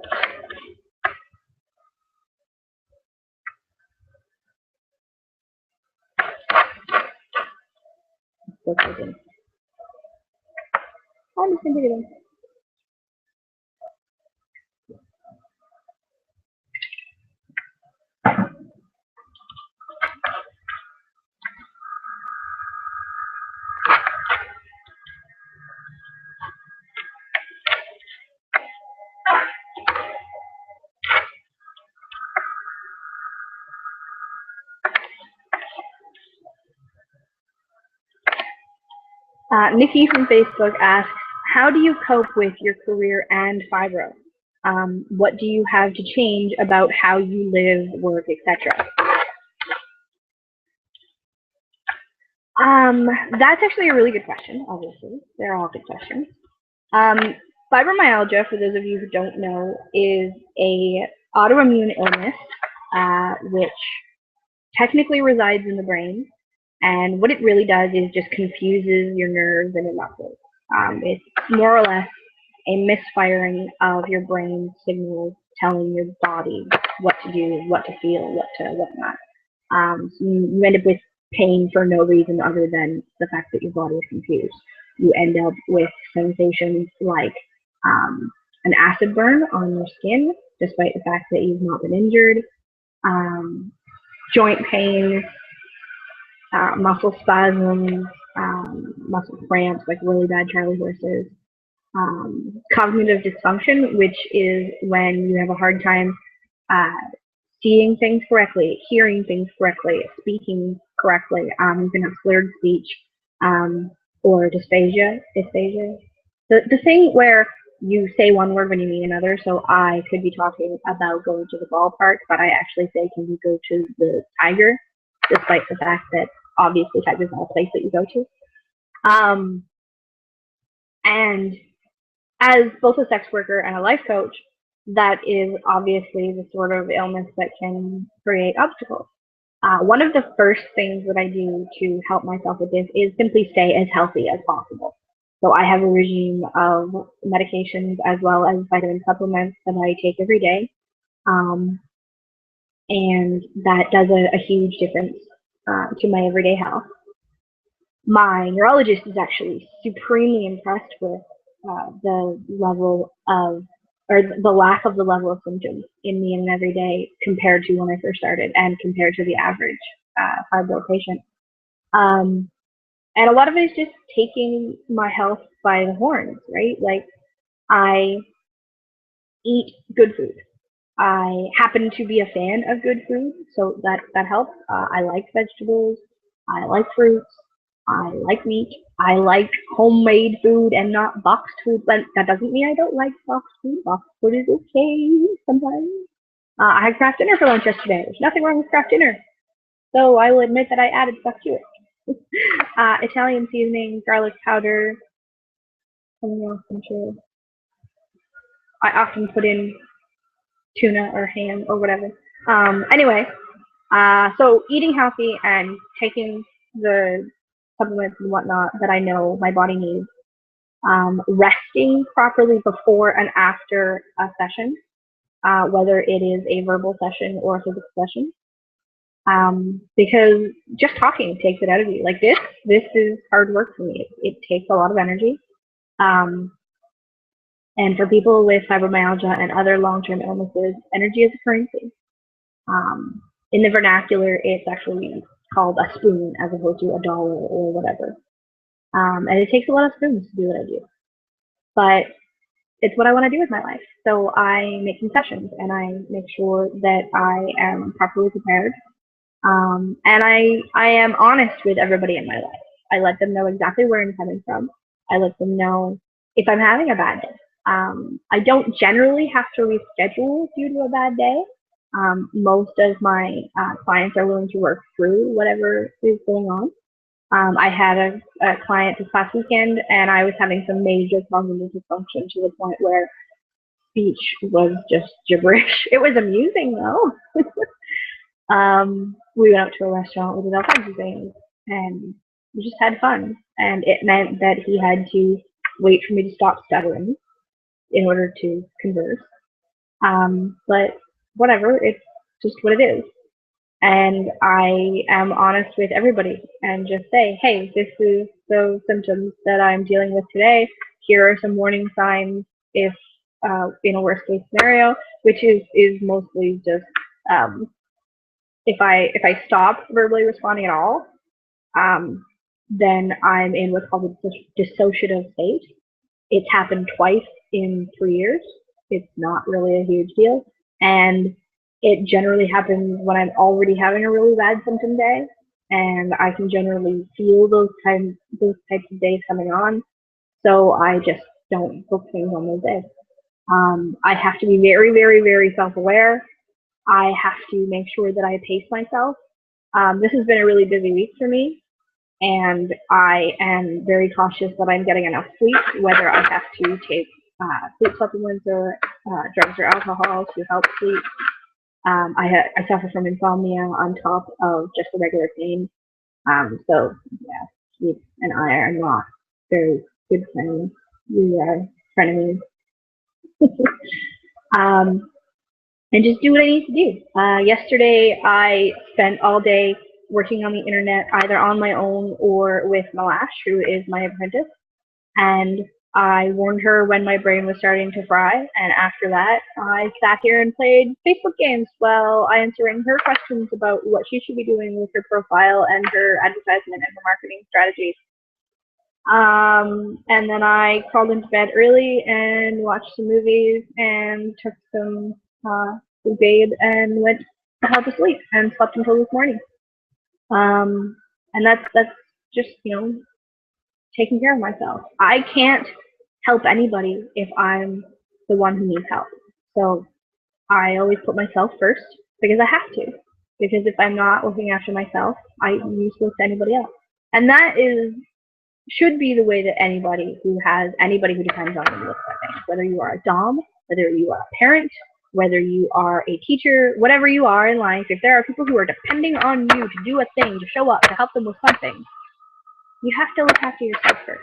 I'm just going to do it. Nikki from Facebook asks, how do you cope with your career and fibro? What do you have to change about how you live, work, etc.? That's actually a really good question, obviously. They're all good questions. Fibromyalgia, for those of you who don't know, is a autoimmune illness which technically resides in the brain. And what it really does is just confuses your nerves and your muscles. It's more or less a misfiring of your brain signals telling your body what to do, what to feel, what not. So you end up with pain for no reason other than the fact that your body is confused. You end up with sensations like an acid burn on your skin, despite the fact that you've not been injured, joint pain, muscle spasms, muscle cramps, like really bad Charlie horses, cognitive dysfunction, which is when you have a hard time seeing things correctly, hearing things correctly, speaking correctly. You can have slurred speech or dysphagia. The thing where you say one word when you mean another. So I could be talking about going to the ballpark, but I actually say, can we go to the Tiger, despite the fact that obviously Tiger's not a place that you go to. And as both a sex worker and a life coach, that is obviously the sort of illness that can create obstacles. One of the first things that I do to help myself with this is simply stay as healthy as possible. So I have a regime of medications as well as vitamin supplements that I take every day. And that does a huge difference to my everyday health. My neurologist is actually supremely impressed with the level of, or the lack of the level of symptoms in me in an everyday compared to when I first started and compared to the average fibro patient. And a lot of it is just taking my health by the horns, right? Like, I eat good food. I happen to be a fan of good food, so that helps. I like vegetables. I like fruits. I like meat. I like homemade food and not boxed food. But that doesn't mean I don't like boxed food. Boxed food is okay sometimes. I had Kraft dinner for lunch yesterday. There's nothing wrong with Kraft dinner. So I will admit that I added stuff to it. Italian seasoning, garlic powder. Something else, I'm sure. I often put in tuna or ham or whatever. Anyway, so eating healthy and taking the supplements and whatnot that I know my body needs resting properly before and after a session, whether it is a verbal session or a physical session. Because just talking takes it out of you. Like this is hard work for me. It takes a lot of energy. Um, and for people with fibromyalgia and other long-term illnesses, energy is a currency. Um, in the vernacular, it's actually called a spoon as opposed to a dollar or whatever. And it takes a lot of spoons to do what I do. But it's what I want to do with my life. So I make concessions and I make sure that I am properly prepared. And I am honest with everybody in my life. I let them know exactly where I'm coming from. I let them know if I'm having a bad day. I don't generally have to reschedule due to a bad day. Most of my clients are willing to work through whatever is going on. I had a client this past weekend, and I was having some major cognitive dysfunction to the point where speech was just gibberish. It was amusing though. We went out to a restaurant, we did all kinds of things, and we just had fun. And it meant that he had to wait for me to stop stuttering in order to converse. But whatever, it's just what it is. And I am honest with everybody and just say, hey, this is the symptoms that I'm dealing with today. Here are some warning signs if in a worst case scenario, which is mostly just if I stop verbally responding at all, then I'm in what's called a dissociative state. It's happened twice in 3 years. It's not really a huge deal. And it generally happens when I'm already having a really bad symptom day, and I can generally feel those types of days coming on. So I just don't book things on those days. I have to be very, very, very self-aware. I have to make sure that I pace myself. This has been a really busy week for me, and I am very cautious that I'm getting enough sleep, whether I have to take sleep supplements or drugs or alcohol to help sleep. I suffer from insomnia on top of just the regular pain. So yeah, sleep and I are not very good friends. We are frenemies. And just do what I need to do. Yesterday, I spent all day working on the internet, either on my own or with Malash, who is my apprentice. And I warned her when my brain was starting to fry, and after that, I sat here and played Facebook games while answering her questions about what she should be doing with her profile and her advertisement and her marketing strategies. And then I crawled into bed early and watched some movies and took some bathed and went the hell to sleep and slept until this morning. And that's just taking care of myself. I can't help anybody if I'm the one who needs help. So I always put myself first because I have to. Because if I'm not looking after myself, I'm useless to anybody else. And that should be the way that anybody who depends on them looks at things. Whether you are a dom, whether you are a parent, whether you are a teacher, whatever you are in life, if there are people who are depending on you to do a thing, to show up, to help them with something, you have to look after yourself first.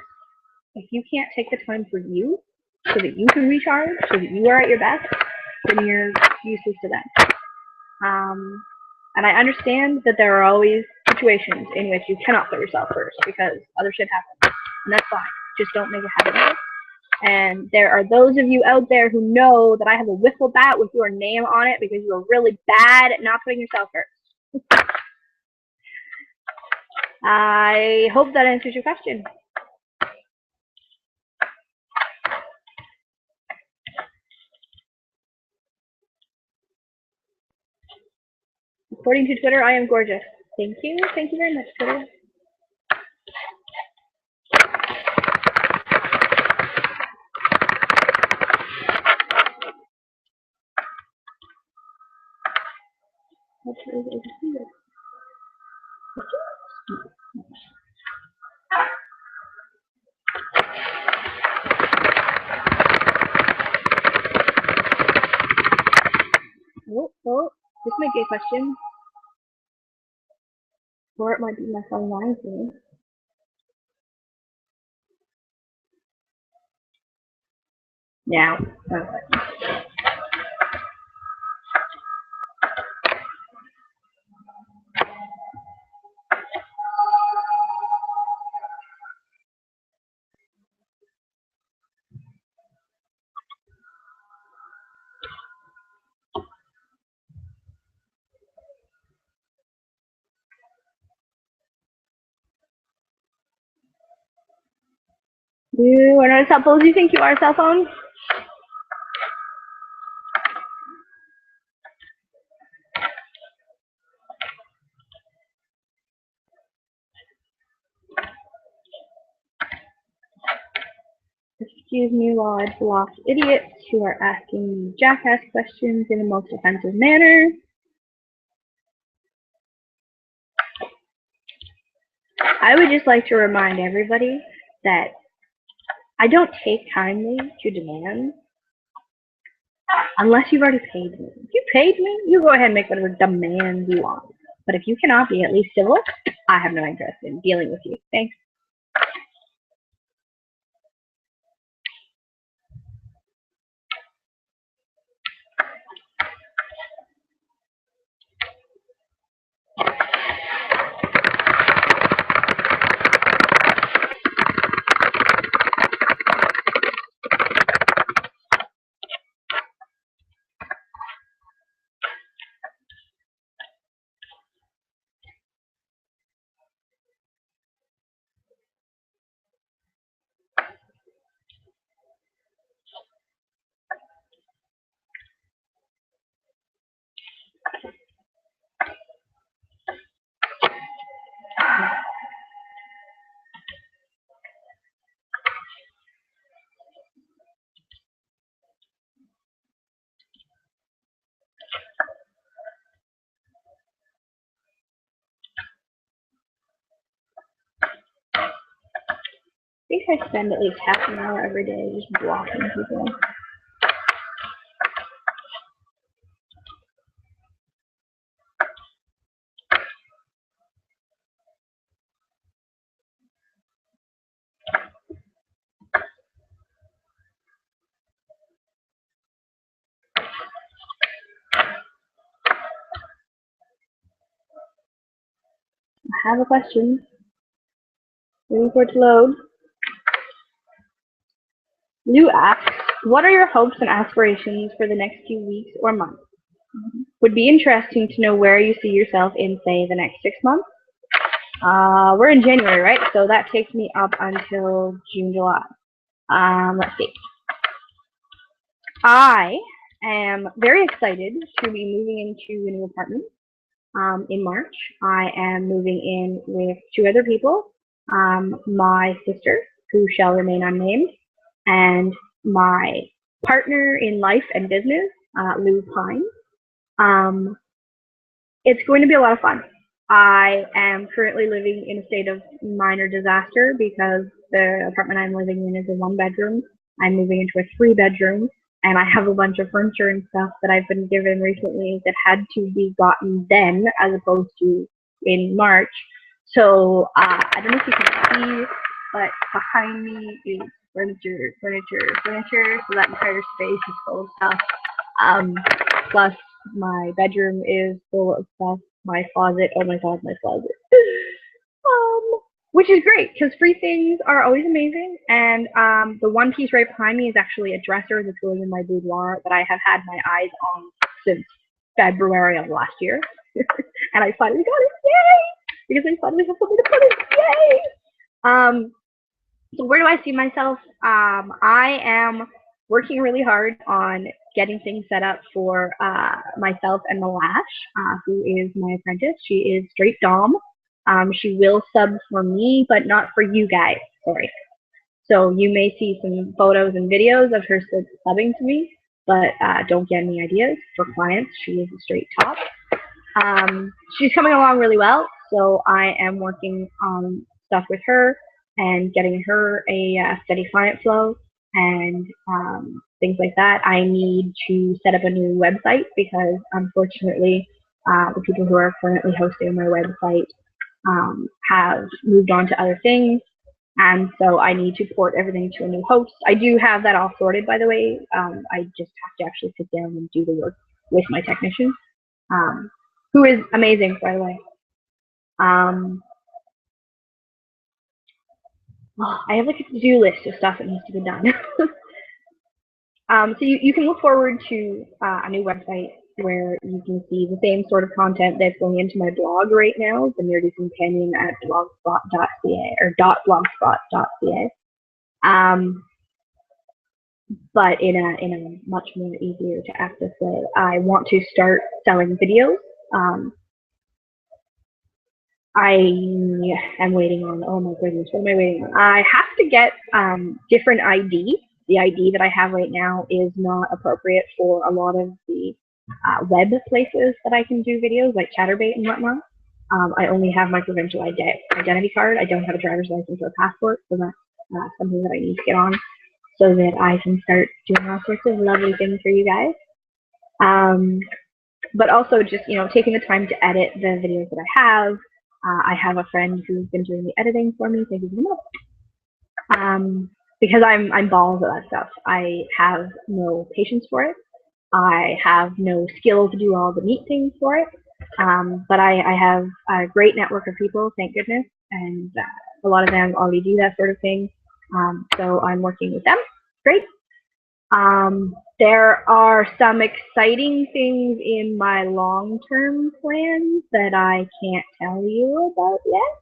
If you can't take the time for you so that you can recharge, so that you are at your best, then you're useless to them. And I understand that there are always situations in which you cannot put yourself first because other shit happens. And that's fine. Just don't make a habit of it. And there are those of you out there who know that I have a wiffle bat with your name on it because you are really bad at not putting yourself first. I hope that answers your question. According to Twitter, I am gorgeous. Thank you. Thank you very much, Twitter. Oh, this might be a question. Or it might be my phone lying to me. Yeah. Okay. You are not a cell phone. You think you are a cell phone? Excuse me while I block idiots who are asking me jackass questions in the most offensive manner. I would just like to remind everybody that I don't take kindly to demands unless you've already paid me. If you paid me, you go ahead and make whatever demands you want. But if you cannot be at least civil, I have no interest in dealing with you. Thanks. I think I spend at least half an hour every day just blocking people. I have a question. Waiting for it to load. Lou asks, what are your hopes and aspirations for the next few weeks or months? Would be interesting to know where you see yourself in, say, the next 6 months. We're in January, right? So that takes me up until June, July. Let's see. I am very excited to be moving into a new apartment in March. I am moving in with 2 other people, my sister, who shall remain unnamed, and my partner in life and business, Lou Pine. It's going to be a lot of fun. I am currently living in a state of minor disaster because the apartment I'm living in is a 1-bedroom. I'm moving into a 3-bedroom, and I have a bunch of furniture and stuff that I've been given recently that had to be gotten then as opposed to in March. So I don't know if you can see, but behind me is furniture, furniture, furniture. So that entire space is full of stuff. Plus, my bedroom is full of stuff. My closet, oh my god, my closet. Which is great because free things are always amazing. And the one piece right behind me is actually a dresser that's going in my boudoir that I have had my eyes on since February of last year. And I finally got it, yay! Because I finally have something to put in, yay! So where do I see myself? I am working really hard on getting things set up for myself and Malash, who is my apprentice. She is straight dom. She will sub for me, but not for you guys. Sorry. So you may see some photos and videos of her subbing to me, but don't get any ideas for clients. She is a straight top. She's coming along really well, so I am working on stuff with her and getting her a steady client flow and things like that. I need to set up a new website because unfortunately the people who are currently hosting my website have moved on to other things, And so I need to port everything to a new host. I do have that all sorted, by the way. I just have to actually sit down and do the work with my technician, who is amazing, by the way. I have like a to-do list of stuff that needs to be done. So you can look forward to a new website where you can see the same sort of content that's going into my blog right now, the Nerdy Companion at blogspot.ca or .blogspot.ca. But in a much more easier to access way. I want to start selling videos. I am waiting on, oh my goodness, what am I waiting on? I have to get different ID. The ID that I have right now is not appropriate for a lot of the web places that I can do videos, like Chatterbait and whatnot. I only have my provincial identity card. I don't have a driver's license or a passport, so that's something that I need to get on so that I can start doing all sorts of lovely things for you guys. But also just, taking the time to edit the videos that I have. I have a friend who's been doing the editing for me, thank you very much. Because I'm balls at that stuff. I have no patience for it. I have no skill to do all the neat things for it. But I have a great network of people, thank goodness, and a lot of them already do that sort of thing. So I'm working with them. Great. There are some exciting things in my long-term plans that I can't tell you about yet.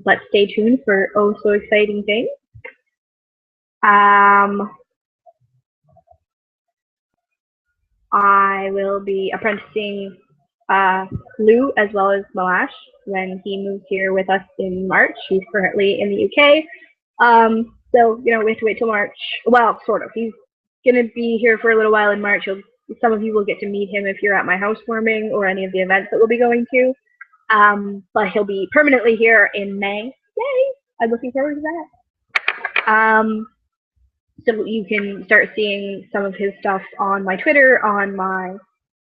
But stay tuned for oh so exciting things. I will be apprenticing Lou as well as Malash when he moves here with us in March. He's currently in the UK. So, we have to wait till March. Well, sort of. He's going to be here for a little while in March. Some of you will get to meet him if you're at my housewarming or any of the events that we'll be going to. But he'll be permanently here in May. Yay! I'm looking forward to that. So you can start seeing some of his stuff on my Twitter, on my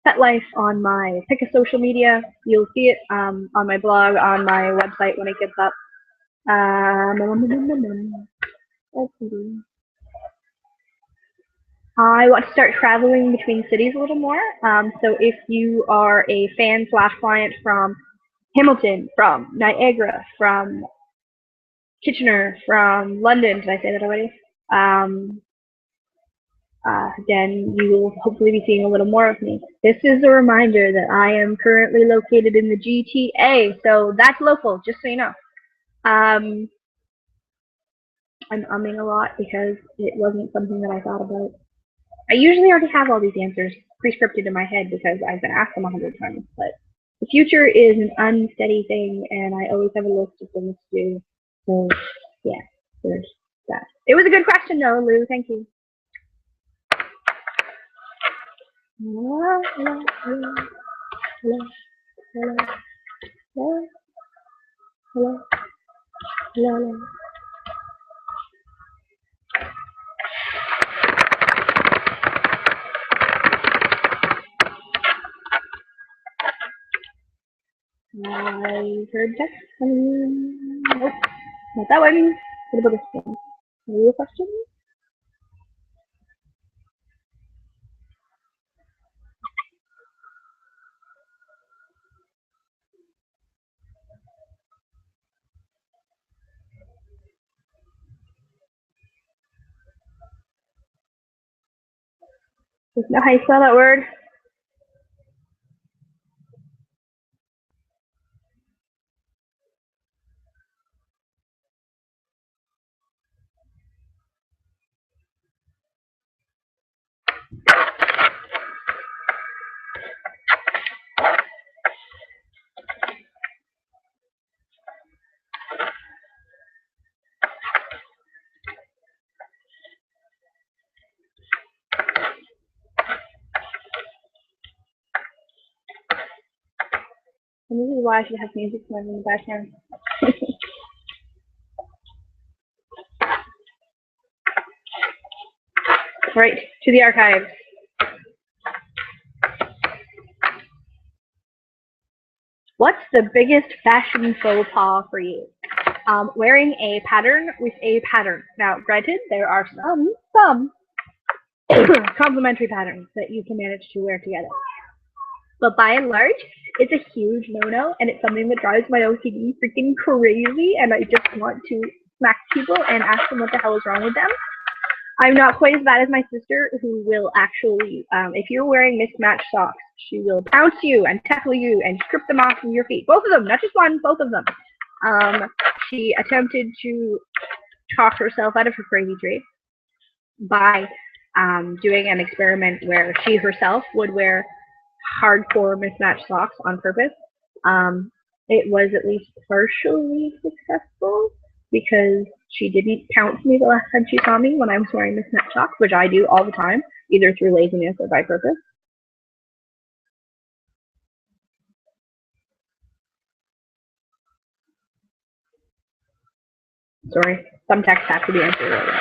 Pet Life, on my pick a social media. You'll see it on my blog, on my website when it gets up. I want to start traveling between cities a little more. So if you are a fan / client from Hamilton, from Niagara, from Kitchener, from London, did I say that already? Then you will hopefully be seeing a little more of me. This is a reminder that I am currently located in the GTA, so that's local, just so you know. I'm umming a lot because it wasn't something that I thought about. I usually already have all these answers pre-scripted in my head because I've been asked them 100 times, but the future is an unsteady thing, and I always have a list of things to do. So, yeah, there's that. It was a good question, though, Lou. Thank you. Hello, hello, hello, hello, hello, hello, hello, hello. I heard that. Nope, not that one. What about this one? Are you a question? Just know how you spell that word. And this is why I should have music playing in the background. Right, to the archives. What's the biggest fashion faux pas for you? wearing a pattern with a pattern. Now, granted, there are some complementary patterns that you can manage to wear together. But by and large, it's a huge no-no, and it's something that drives my OCD freaking crazy, and I just want to smack people and ask them what the hell is wrong with them. I'm not quite as bad as my sister, who will actually, if you're wearing mismatched socks, she will pounce you and tackle you and strip them off from your feet. Both of them, not just one, both of them. She attempted to talk herself out of her crazy tree by doing an experiment where she herself would wear hardcore mismatched socks on purpose. It was at least partially successful because she didn't pounce me the last time she saw me when I was wearing mismatched socks, which I do all the time, either through laziness or by purpose. Sorry, some texts have to be answered earlier.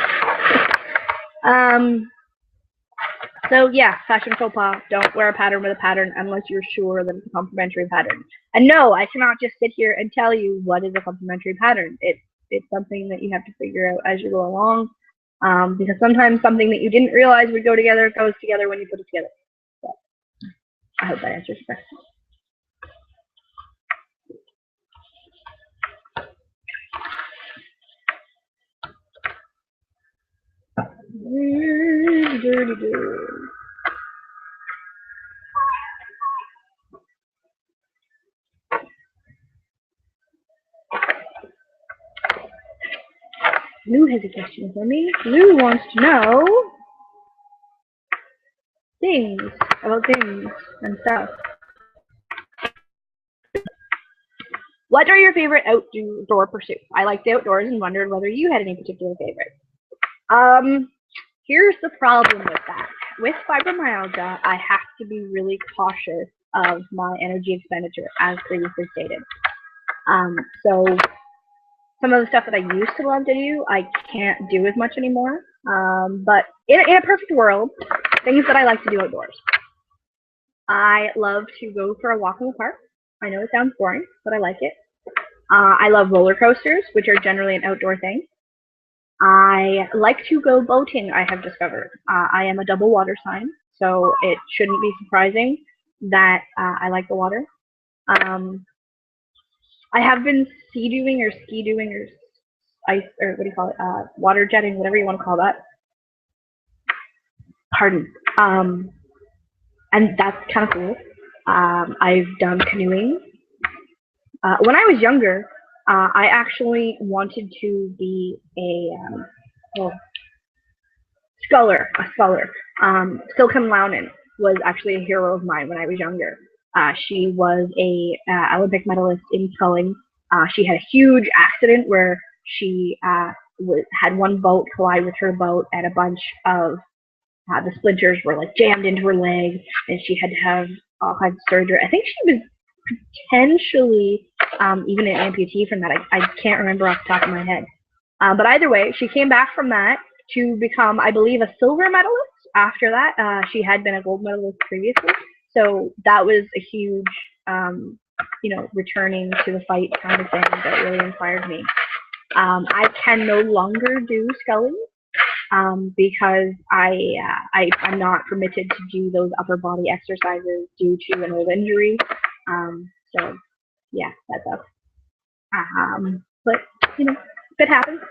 So yeah, fashion faux pas. Don't wear a pattern with a pattern unless you're sure that it's a complementary pattern. And no, I cannot just sit here and tell you what is a complementary pattern. It's something that you have to figure out as you go along. Because sometimes something that you didn't realize would go together goes together when you put it together. So, I hope that answers your question. Lou has a question for me. Lou wants to know things about things and stuff. What are your favorite outdoor pursuits? I like the outdoors and wondered whether you had any particular favorites. Here's the problem with that. With fibromyalgia, I have to be really cautious of my energy expenditure, as previously stated. So some of the stuff that I used to love to do, I can't do as much anymore. But in a perfect world, things that I like to do outdoors. I love to go for a walk in the park. I know it sounds boring, but I like it. I love roller coasters, which are generally an outdoor thing. I like to go boating, I have discovered. I am a double water sign, so it shouldn't be surprising that I like the water. I have been sea-doing or ski-doing or ice, or what do you call it, water jetting, whatever you want to call that. Pardon. And that's kind of cool. I've done canoeing. When I was younger, I actually wanted to be a sculler. Silken Launen was actually a hero of mine when I was younger. She was a Olympic medalist in sculling. She had a huge accident where she had one boat collide with her boat, and a bunch of the splinters were like jammed into her leg, and she had to have all kinds of surgery. I think she was potentially even an amputee from that. I can't remember off the top of my head. But either way, she came back from that to become, I believe, a silver medalist. After that, she had been a gold medalist previously. So that was a huge, returning to the fight kind of thing that really inspired me. I can no longer do sculling because I'm not permitted to do those upper body exercises due to an old injury. So yeah, that's up. But it happens.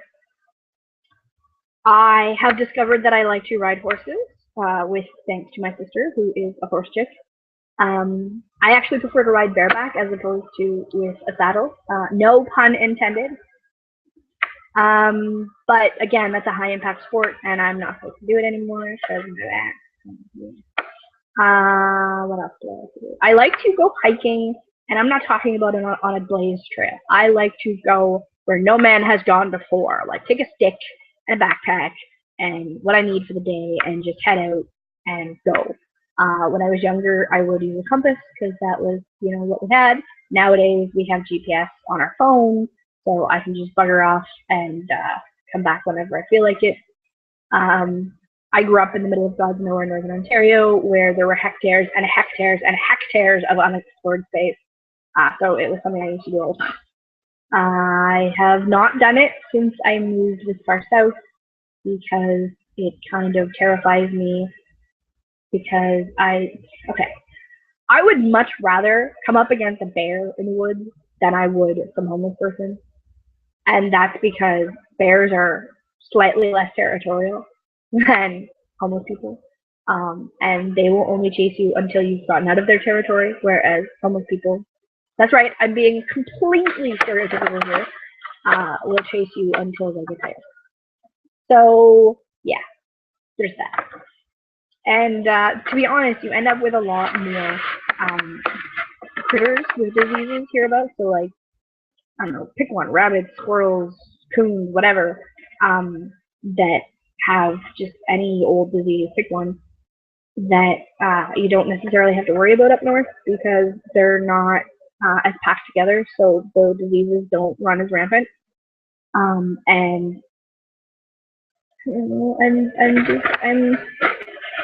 I have discovered that I like to ride horses, with thanks to my sister, who is a horse chick. I actually prefer to ride bareback as opposed to with a saddle. No pun intended. But again, that's a high impact sport, and I'm not supposed to do it anymore, so what else do I like to do? I like to go hiking, and I'm not talking about it on a blazed trail. I like to go where no man has gone before, like take a stick and a backpack and what I need for the day and just head out and go. When I was younger, I would use a compass because that was, what we had. Nowadays, we have GPS on our phone, so I can just bugger off and come back whenever I feel like it. I grew up in the middle of God's nowhere, Northern Ontario, where there were hectares and hectares and hectares of unexplored space. So it was something I used to do all the I have not done it since I moved this far south because it kind of terrifies me because okay, I would much rather come up against a bear in the woods than I would some homeless person. And that's because bears are slightly less territorial than homeless people. And they will only chase you until you've gotten out of their territory, whereas homeless people, that's right, I'm being completely stereotypical here, will chase you until they get tired. So, yeah, there's that. And to be honest, you end up with a lot more critters with diseases hereabouts. So, like, I don't know, pick one, rabbits, squirrels, coons, whatever, that have just any old disease, pick one, that you don't necessarily have to worry about up north because they're not as packed together, so the diseases don't run as rampant. And and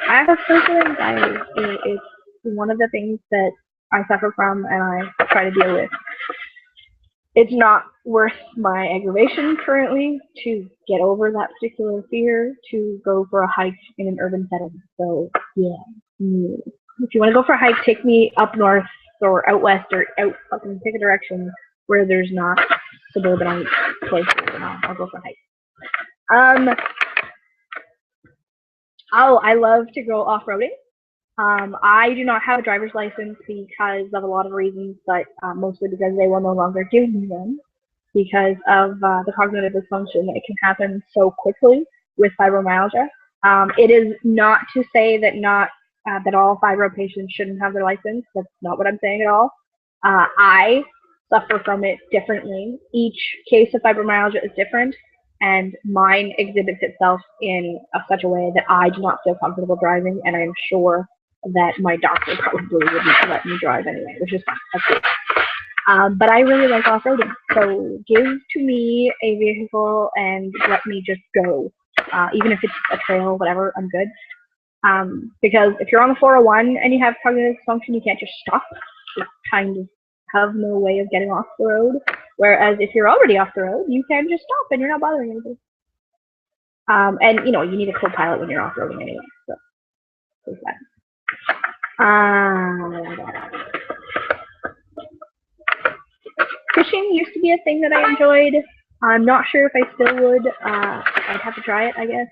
I have social anxiety. It's one of the things that I suffer from and I try to deal with. It's not worth my aggravation currently to get over that particular fear to go for a hike in an urban setting. So yeah, if you want to go for a hike, take me up north or out west or out fucking pick a direction where there's not suburbanite places, and I'll go for a hike. Oh, I love to go off-roading. I do not have a driver's license because of a lot of reasons, but mostly because they will no longer give me one because of the cognitive dysfunction that can happen so quickly with fibromyalgia. It is not to say that that all fibro patients shouldn't have their license. That's not what I'm saying at all. I suffer from it differently. Each case of fibromyalgia is different, and mine exhibits itself in such a way that I do not feel comfortable driving, and I'm sure that my doctor probably wouldn't let me drive anyway, which is fine. That's good. But I really like off-roading, so give to me a vehicle and let me just go. Even if it's a trail, whatever, I'm good. Because if you're on the 401 and you have cognitive dysfunction, you can't just stop. You kind of have no way of getting off the road. Whereas if you're already off the road, you can just stop and you're not bothering anybody. And you know, you need a co-pilot when you're off-roading anyway. So there's that. Fishing used to be a thing that I enjoyed. I'm not sure if I still would. I'd have to try it, I guess.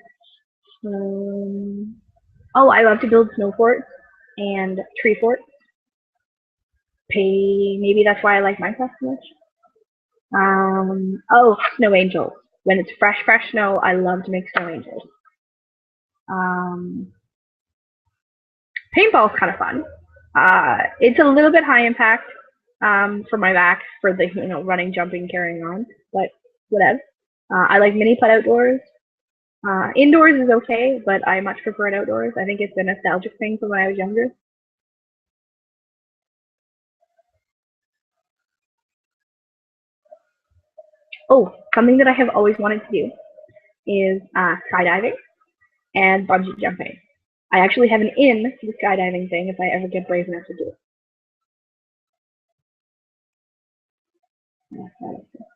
Oh, I love to build snow forts and tree forts. Maybe that's why I like Minecraft so much. Oh, snow angels. When it's fresh snow, I love to make snow angels. Paintball's kind of fun. It's a little bit high impact for my back for the running, jumping, carrying on, but whatever. I like mini putt outdoors. Indoors is okay, but I much prefer it outdoors. I think it's a nostalgic thing from when I was younger. Oh, something that I have always wanted to do is skydiving and bungee jumping. I actually have an in to the skydiving thing if I ever get brave enough to do it.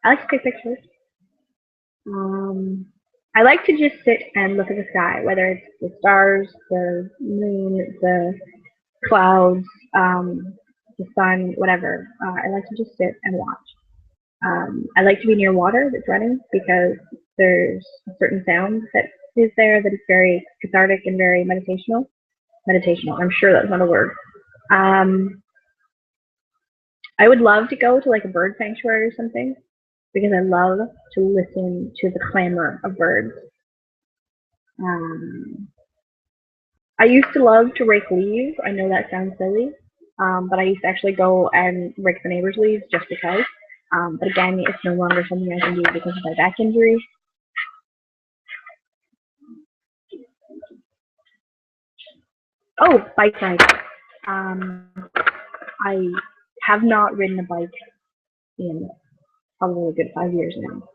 I like to take pictures. I like to just sit and look at the sky, whether it's the stars, the moon, the clouds, the sun, whatever. I like to just sit and watch. I like to be near water that's running because there's a certain sound that is there that is very cathartic and very meditational. I'm sure that's not a word. I would love to go to like a bird sanctuary or something because I love to listen to the clamor of birds. I used to love to rake leaves. I know that sounds silly, but I used to actually go and rake the neighbor's leaves just because. But again, it's no longer something I can do because of my back injury. Oh, bike ride. I have not ridden a bike in probably a good 5 years now,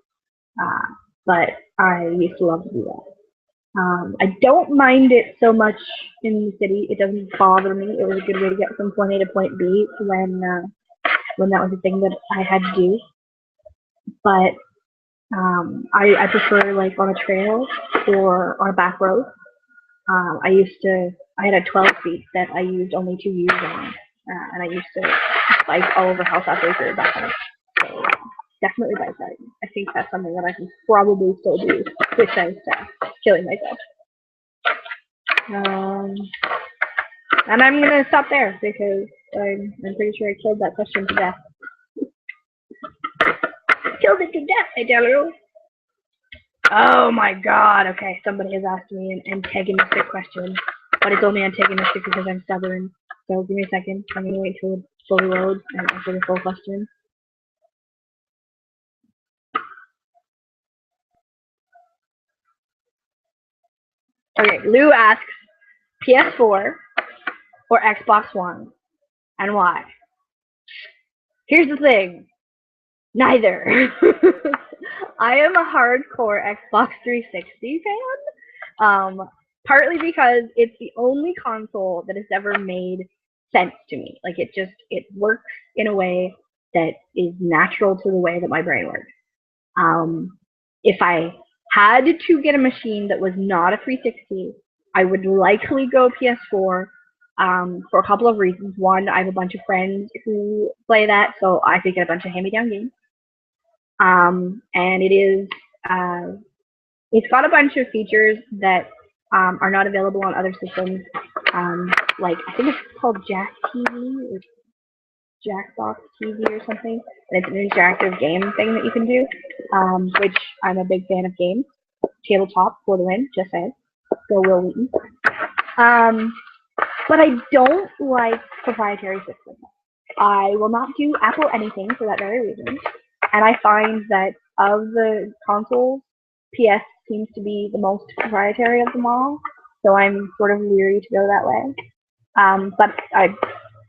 but I used to love to do that. I don't mind it so much in the city. It doesn't bother me. It was a good way to get from point A to point B when that was a thing that I had to do. but I prefer like on a trail or on a back road. I had a 12 feet that I used only 2 years on, and I used to bike all over House Acre back then. So definitely bike riding. I think that's something that I can probably still do without killing myself. And I'm gonna stop there because I'm pretty sure I killed that question to death. Killed it to death, I tell you. Oh my god, okay, somebody has asked me an antagonistic question, but it's only antagonistic because I'm stubborn. So give me a second, I'm gonna wait till it fully loads and answer the full question. Okay, Lou asks, PS4 or Xbox One, and why? Here's the thing, neither. I am a hardcore Xbox 360 fan. Partly because it's the only console that has ever made sense to me. Like it works in a way that is natural to the way that my brain works. If I had to get a machine that was not a 360, I would likely go PS4 for a couple of reasons. One, I have a bunch of friends who play that, so I could get a bunch of hand-me-down games. And it's got a bunch of features that are not available on other systems. Like I think it's called Jack TV or Jackbox TV or something. And it's an interactive game thing that you can do, which I'm a big fan of games. Tabletop for the win, just saying. Go Will Wheaton. But I don't like proprietary systems. I will not do Apple anything for that very reason. And I find that of the consoles, PS seems to be the most proprietary of them all. So I'm sort of leery to go that way. But I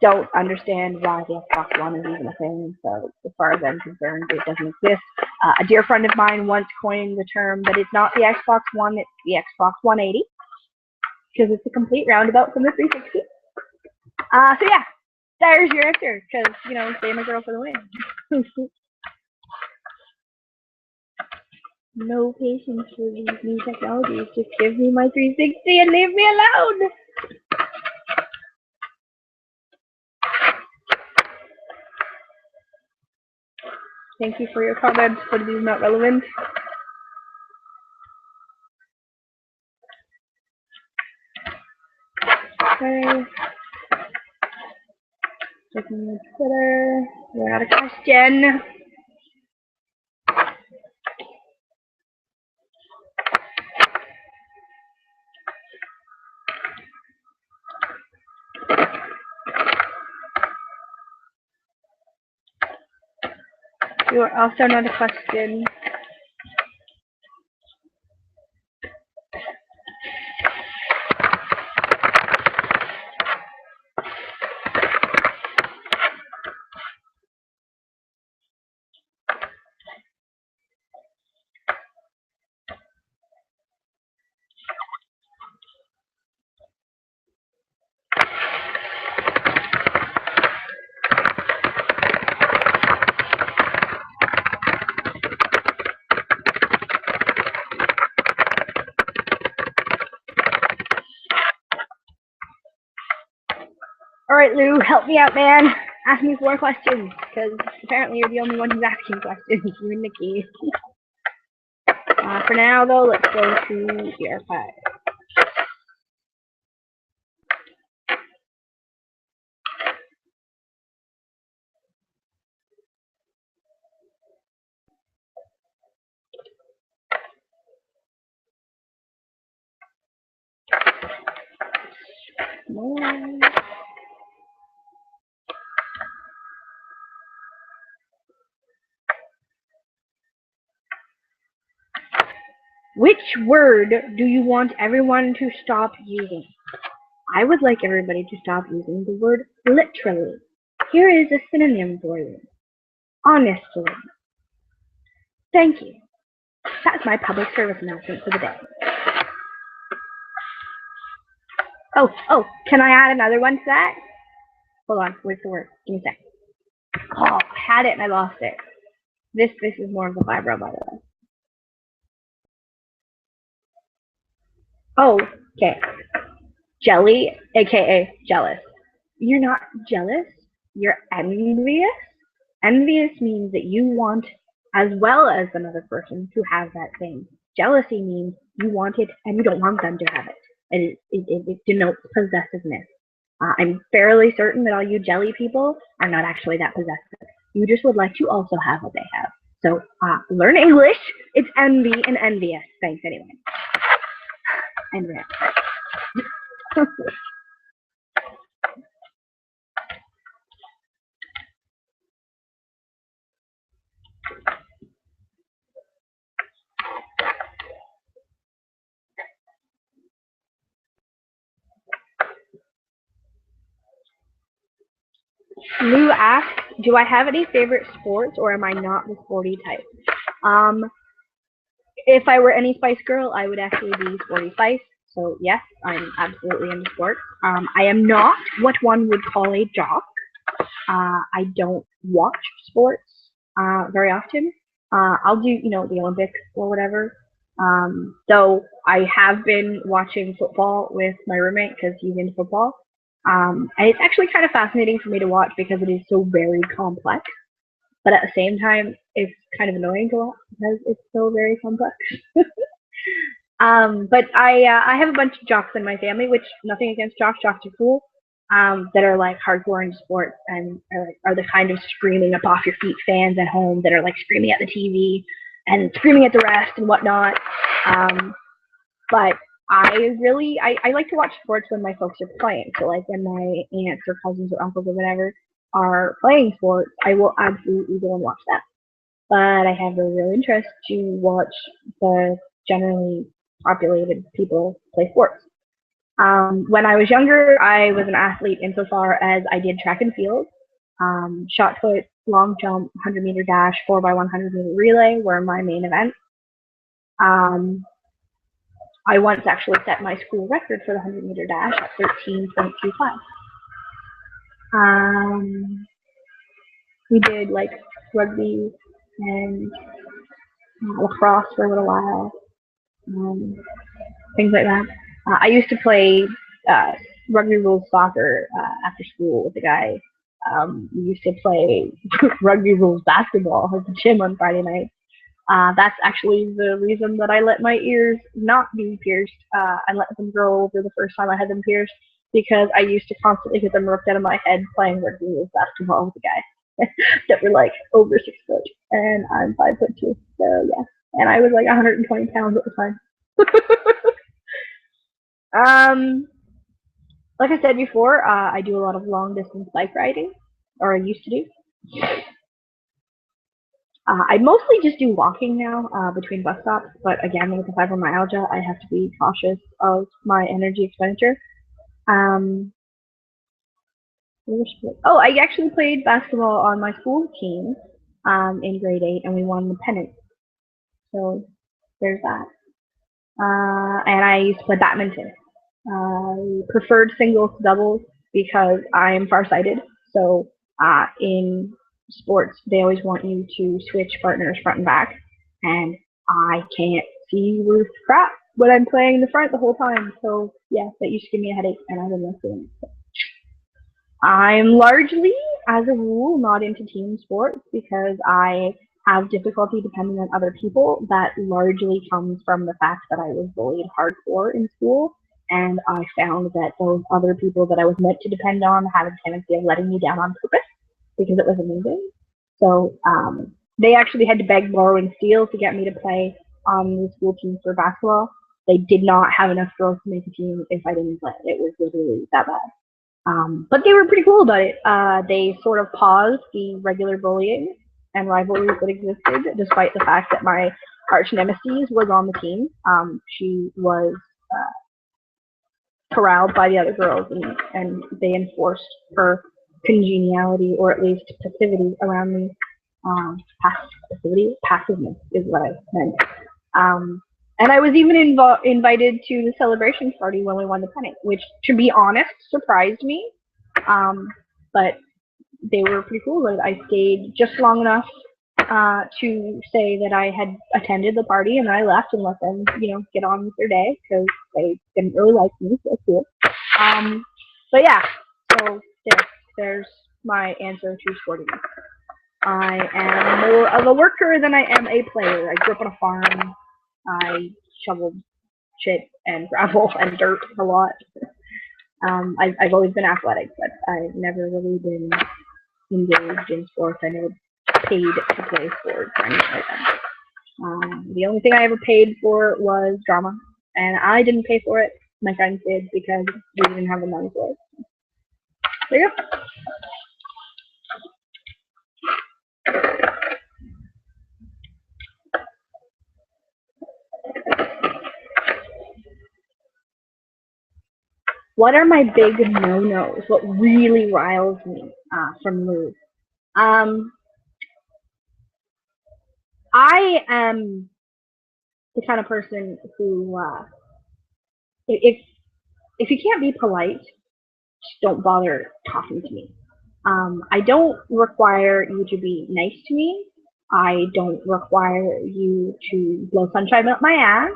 don't understand why the Xbox One is even a thing. So as far as I'm concerned, it doesn't exist. A dear friend of mine once coined the term that it's not the Xbox One, it's the Xbox 180. Because it's a complete roundabout from the 360. So yeah, there's your answer. Because, you know, stay a girl for the win. No patience for these new technologies. Just give me my 360 and leave me alone. Thank you for your comments, but it is not relevant. Okay. Checking the Twitter. We got a question. You are also not a question. Alright, Lou, help me out, man. Ask me 4 questions, because apparently you're the only one who's asking questions, you and Nikki. For now, though, let's go to the archive. More. Which word do you want everyone to stop using? I would like everybody to stop using the word literally. Here is a synonym for you. Honestly. Thank you. That's my public service announcement for the day. Oh, can I add another one to that? Hold on, where's the word? Give me a sec. Oh, I had it and I lost it. This is more of the fibro, by the way. Oh, okay. Jelly, aka jealous. You're not jealous. You're envious. Envious means that you want, as well as another person, to have that thing. Jealousy means you want it and you don't want them to have it. It denotes possessiveness. I'm fairly certain that all you jelly people are not actually that possessive. You just would like to also have what they have. So learn English. It's envy and envious. Thanks anyway. Envious. Lou asks, do I have any favorite sports or am I not the sporty type? Um, if I were any Spice Girl, I would actually be Sporty Spice. So yes, I'm absolutely into sports. I am not what one would call a jock. I don't watch sports very often. I'll do, the Olympics or whatever. So I have been watching football with my roommate because he's into football. And it's actually kind of fascinating for me to watch because it is so very complex. But at the same time, it's kind of annoying to watch because it's so very complex. But I have a bunch of jocks in my family, which nothing against jocks. Jocks are cool. That are like hardcore into sports and are the kind of screaming up off your feet fans at home that are like screaming at the TV and screaming at the rest and whatnot. But I like to watch sports when my folks are playing. So like when my aunts or cousins or uncles or whatever are playing sports, I will absolutely go and watch that. But I have a real interest to watch the generally populated people play sports. When I was younger, I was an athlete insofar as I did track and field. Shot put, long jump, 100-meter dash, 4x100-meter relay were my main events. I once actually set my school record for the 100-meter dash at 13.25. We did like rugby and lacrosse for a little while, things like that. I used to play uh, rugby rules soccer after school with a guy. We used to play rugby rules basketball at the gym on Friday night. That's actually the reason that I let my ears not be pierced and let them grow over the first time I had them pierced, because I used to constantly get them ripped out of my head playing rugby rules basketball with a guy that were like over 6 foot, and I'm 5'2". So yeah, and I was like 120 pounds at the time. Like I said before, I do a lot of long distance bike riding, or I used to do. I mostly just do walking now between bus stops, but again, with the fibromyalgia, I have to be cautious of my energy expenditure. Um, oh, I actually played basketball on my school team in grade 8, and we won the pennant. So there's that. And I used to play badminton. I preferred singles to doubles because I am farsighted. So in sports, they always want you to switch partners front and back, and I can't see worth crap when I'm playing the front the whole time. So yeah, that used to give me a headache, and I didn't like doing it. I'm largely, as a rule, not into team sports because I have difficulty depending on other people. That largely comes from the fact that I was bullied hardcore in school, and I found that those other people that I was meant to depend on had a tendency of letting me down on purpose because it was amazing. So they actually had to beg, borrow, and steal to get me to play on the school team for basketball. They did not have enough girls to make a team if I didn't play. It was literally that bad. But they were pretty cool about it. They sort of paused the regular bullying and rivalries that existed, despite the fact that my arch nemesis was on the team. She was corralled by the other girls, and they enforced her congeniality, or at least passivity, around me. Passiveness is what I meant. And I was even invited to the celebration party when we won the pennant, which, to be honest, surprised me. But they were pretty cool. I stayed just long enough to say that I had attended the party and I left and let them, get on with their day because they didn't really like me. So that's cool. But yeah, so there's my answer to sportiness. I am more of a worker than I am a player. I grew up on a farm. I shoveled shit and gravel and dirt a lot. I've always been athletic, but I've never really been engaged in sports. I never paid to play sports or anything like that. The only thing I ever paid for was drama, and I didn't pay for it. My friends did because we didn't have the money for it. There you go. What are my big no-nos? What really riles me from Lou? I am the kind of person who, if you can't be polite, just don't bother talking to me. I don't require you to be nice to me. I don't require you to blow sunshine up my ass.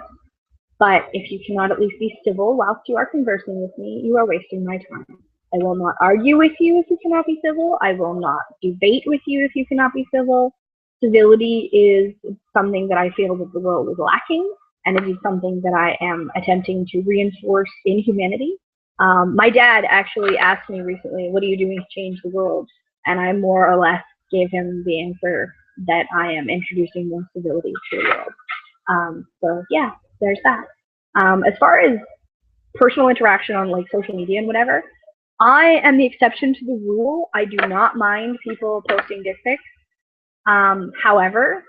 But if you cannot at least be civil whilst you are conversing with me, you are wasting my time. I will not argue with you if you cannot be civil. I will not debate with you if you cannot be civil. Civility is something that I feel that the world is lacking, and it is something that I am attempting to reinforce in humanity. My dad actually asked me recently, what are you doing to change the world? And I more or less gave him the answer that I am introducing more civility to the world. So yeah, there's that. As far as personal interaction on like social media and whatever, I am the exception to the rule. I do not mind people posting dick pics. However,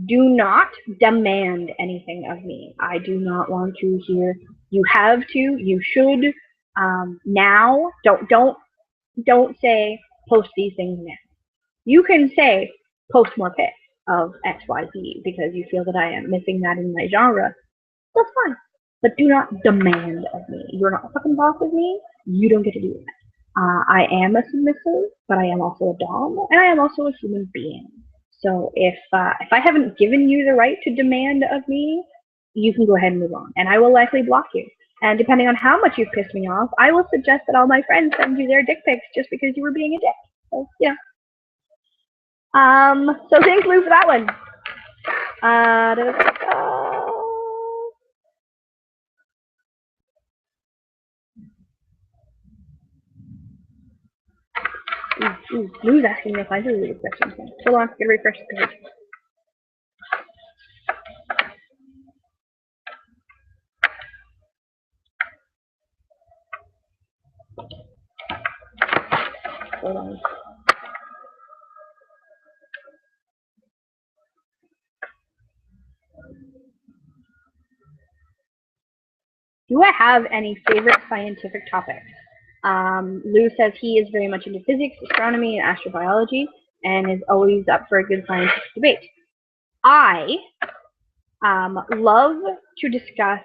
do not demand anything of me. I do not want to hear you have to, you should, now. Don't say post these things now. You can say post more pics of XYZ because you feel that I am missing that in my genre. That's fine. But do not demand of me. You're not a fucking boss of me. You don't get to do that. I am a submissive, but I am also a dom, and I am also a human being. So if I haven't given you the right to demand of me, you can go ahead and move on, and I will likely block you. And depending on how much you've pissed me off, I will suggest that all my friends send you their dick pics just because you were being a dick. So yeah. So thanks, Lou, for that one. Lou's asking me if I do really good questions. Hold on, get a refresh the page. Hold on. Do I have any favorite scientific topics? Lou says he is very much into physics, astronomy, and astrobiology, and is always up for a good scientific debate. I love to discuss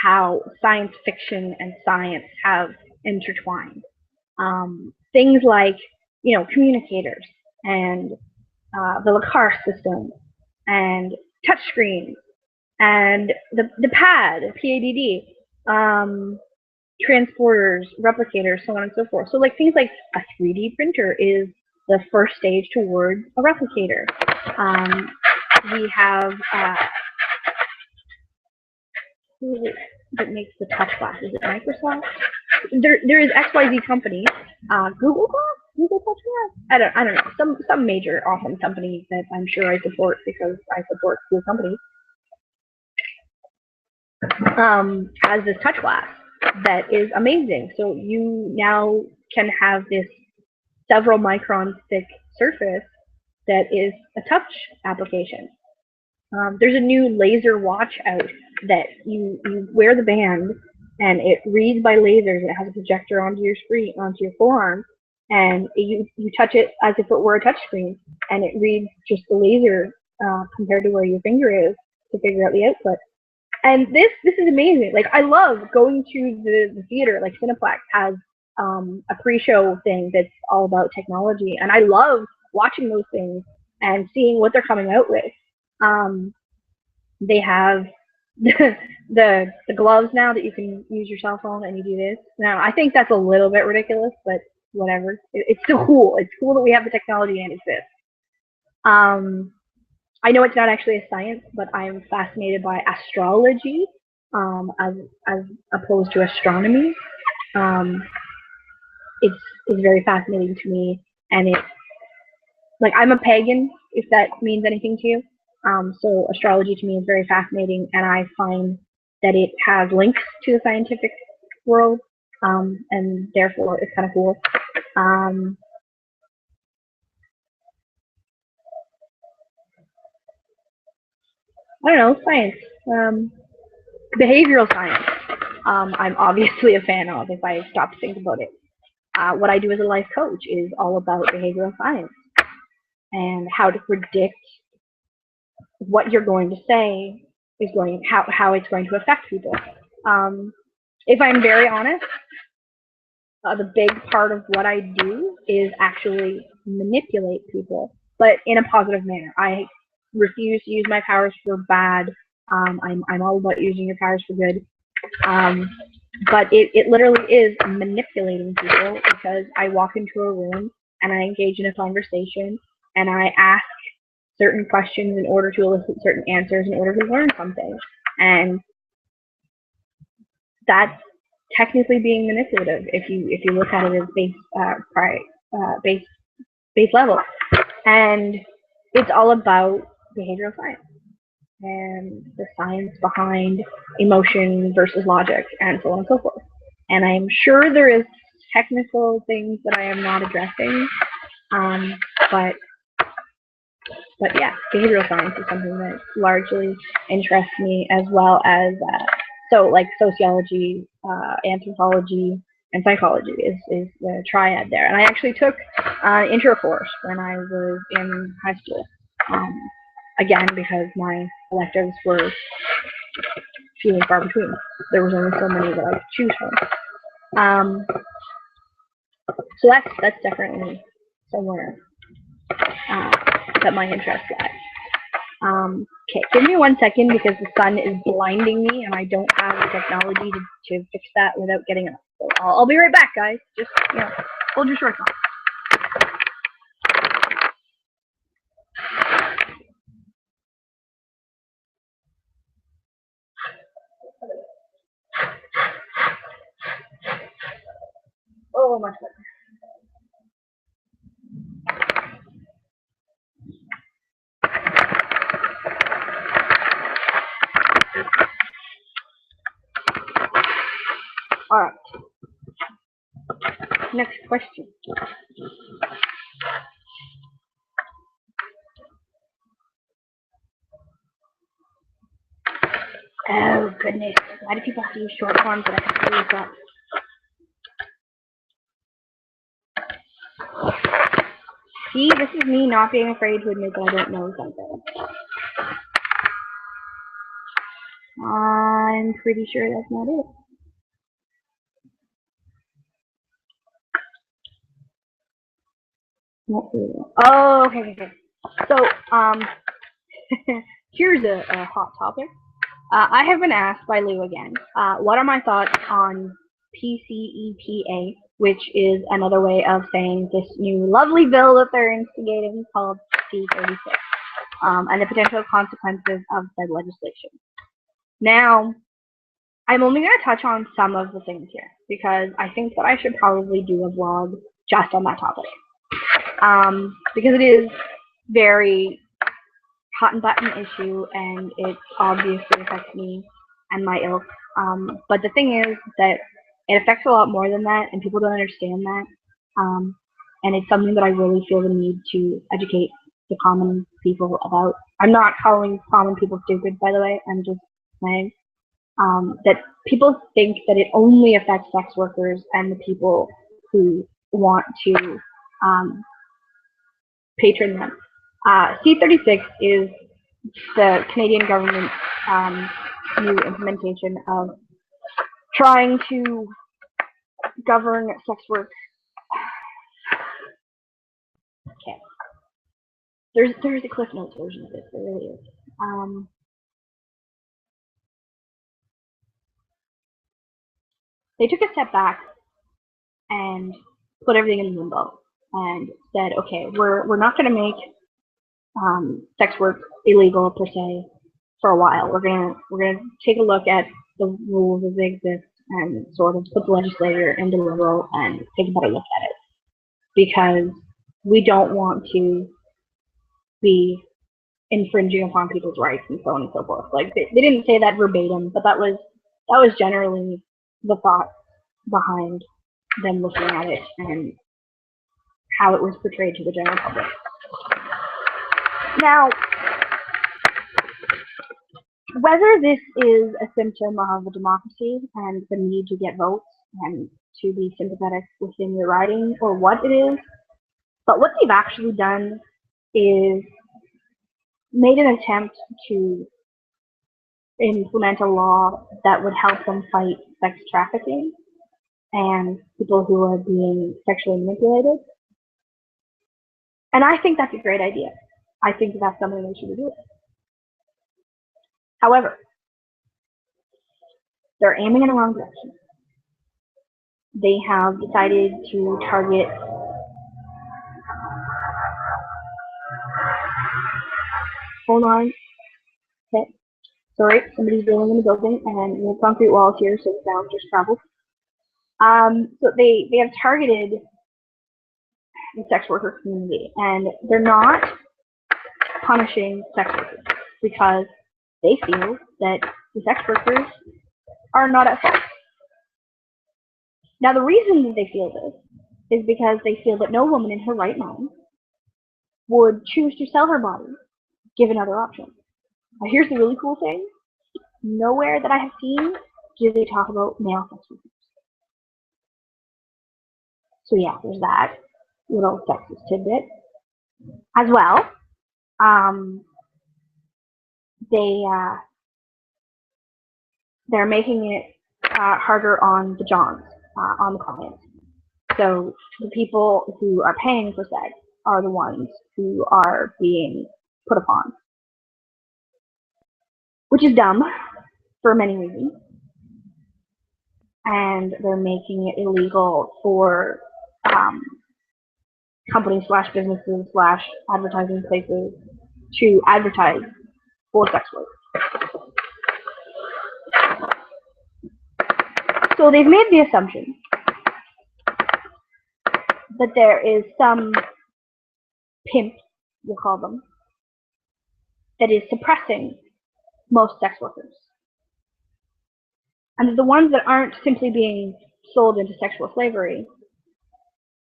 how science fiction and science have intertwined. Things like, communicators and the Lacarche system and touchscreens and the PAD, PADD, transporters, replicators, so on and so forth. So like things like a 3D printer is the first stage towards a replicator. We have who is it that makes the touch glass? Is it Microsoft? There is XYZ company, Google Glass, Google Touch Glass. I don't know. Some major awesome company that I'm sure I support because I support cool companies. Has this touch glass that is amazing. So you now can have this several micron thick surface that is a touch application. There's a new laser watch out that you wear the band and it reads by lasers and it has a projector onto your screen, onto your forearm, and you touch it as if it were a touch screen and it reads just the laser compared to where your finger is to figure out the output. And this is amazing. Like I love going to the theater. Like Cineplex has a pre-show thing that's all about technology, and I love watching those things and seeing what they're coming out with. They have the gloves now that you can use your cell phone and you do this. Now, I think that's a little bit ridiculous, but whatever. It's still cool. It's cool that we have the technology and it exists. I know it's not actually a science, but I'm fascinated by astrology as opposed to astronomy. Um, it's very fascinating to me, and it's like I'm a pagan, if that means anything to you. So astrology to me is very fascinating, and I find that it has links to the scientific world, and therefore it's kind of cool. I don't know, science, behavioral science. I'm obviously a fan of, if I stop to think about it. What I do as a life coach is all about behavioral science and how to predict what you're going to say is going, how it's going to affect people. If I'm very honest, the big part of what I do is actually manipulate people, but in a positive manner. I refuse to use my powers for bad. I'm all about using your powers for good. But it literally is manipulating people, because I walk into a room and I engage in a conversation and I ask certain questions in order to elicit certain answers in order to learn something. And that's technically being manipulative if you look at it as base level. And it's all about behavioral science and the science behind emotion versus logic and so on and so forth. And I'm sure there is technical things that I am not addressing, but yeah, behavioral science is something that largely interests me, as well as so like sociology, anthropology, and psychology is the triad there. And I actually took intro course when I was in high school. Again, because my electives were few and far between. There was only so many that I could choose from. So that's definitely somewhere that my interest lies. Okay, give me 1 second because the sun is blinding me and I don't have the technology to fix that without getting up. So I'll be right back, guys. Just, hold your shorts on. Oh, much better. All right. Next question. Oh goodness! Why do people have to use short forms that I have to use up? See, this is me not being afraid to admit that I don't know something. I'm pretty sure that's not it. Oh, okay. So, here's a hot topic. I have been asked by Lou again, what are my thoughts on PCETA, which is another way of saying this new lovely bill that they're instigating called C-36, and the potential consequences of said legislation. Now, I'm only going to touch on some of the things here, because I think that I should probably do a vlog just on that topic. Because it is very hot and button issue, and it obviously affects me and my ilk. But the thing is that it affects a lot more than that, and people don't understand that. And it's something that I really feel the need to educate the common people about. I'm not calling common people stupid, by the way. I'm just saying that people think that it only affects sex workers and the people who want to patron them. C-36 is the Canadian government's new implementation of trying to govern sex work. Okay. there's a Cliff Notes version of this. There really is. They took a step back and put everything in limbo and said, okay, we're not going to make sex work illegal per se for a while. We're gonna take a look at the rules as they exist and sort of put the legislature into limbo and take a better look at it, because we don't want to be infringing upon people's rights and so on and so forth. Like they didn't say that verbatim, but that was generally the thought behind them looking at it and how it was portrayed to the general public. Now, whether this is a symptom of a democracy and the need to get votes and to be sympathetic within your riding or what it is, but what they've actually done is made an attempt to implement a law that would help them fight sex trafficking and people who are being sexually manipulated. And I think that's a great idea. I think that's something they should be doing. However, they're aiming in the wrong direction. They have decided to target hold on. Okay. Sorry, somebody's dealing in the building and we have concrete walls here, so the sound just travels. So they have targeted the sex worker community, and they're not punishing sex workers because they feel that the sex workers are not at fault. Now, the reason that they feel this is because they feel that no woman in her right mind would choose to sell her body given other options. Now, here's the really cool thing. Nowhere that I have seen do they talk about male sex workers. So yeah, there's that little sexist tidbit. As well, they're making it harder on the Johns, on the clients. So the people who are paying for sex are the ones who are being put upon, which is dumb for many reasons. And they're making it illegal for companies / businesses / advertising places to advertise for sex work. So they've made the assumption that there is some pimp, we'll call them, that is suppressing most sex workers. And the ones that aren't simply being sold into sexual slavery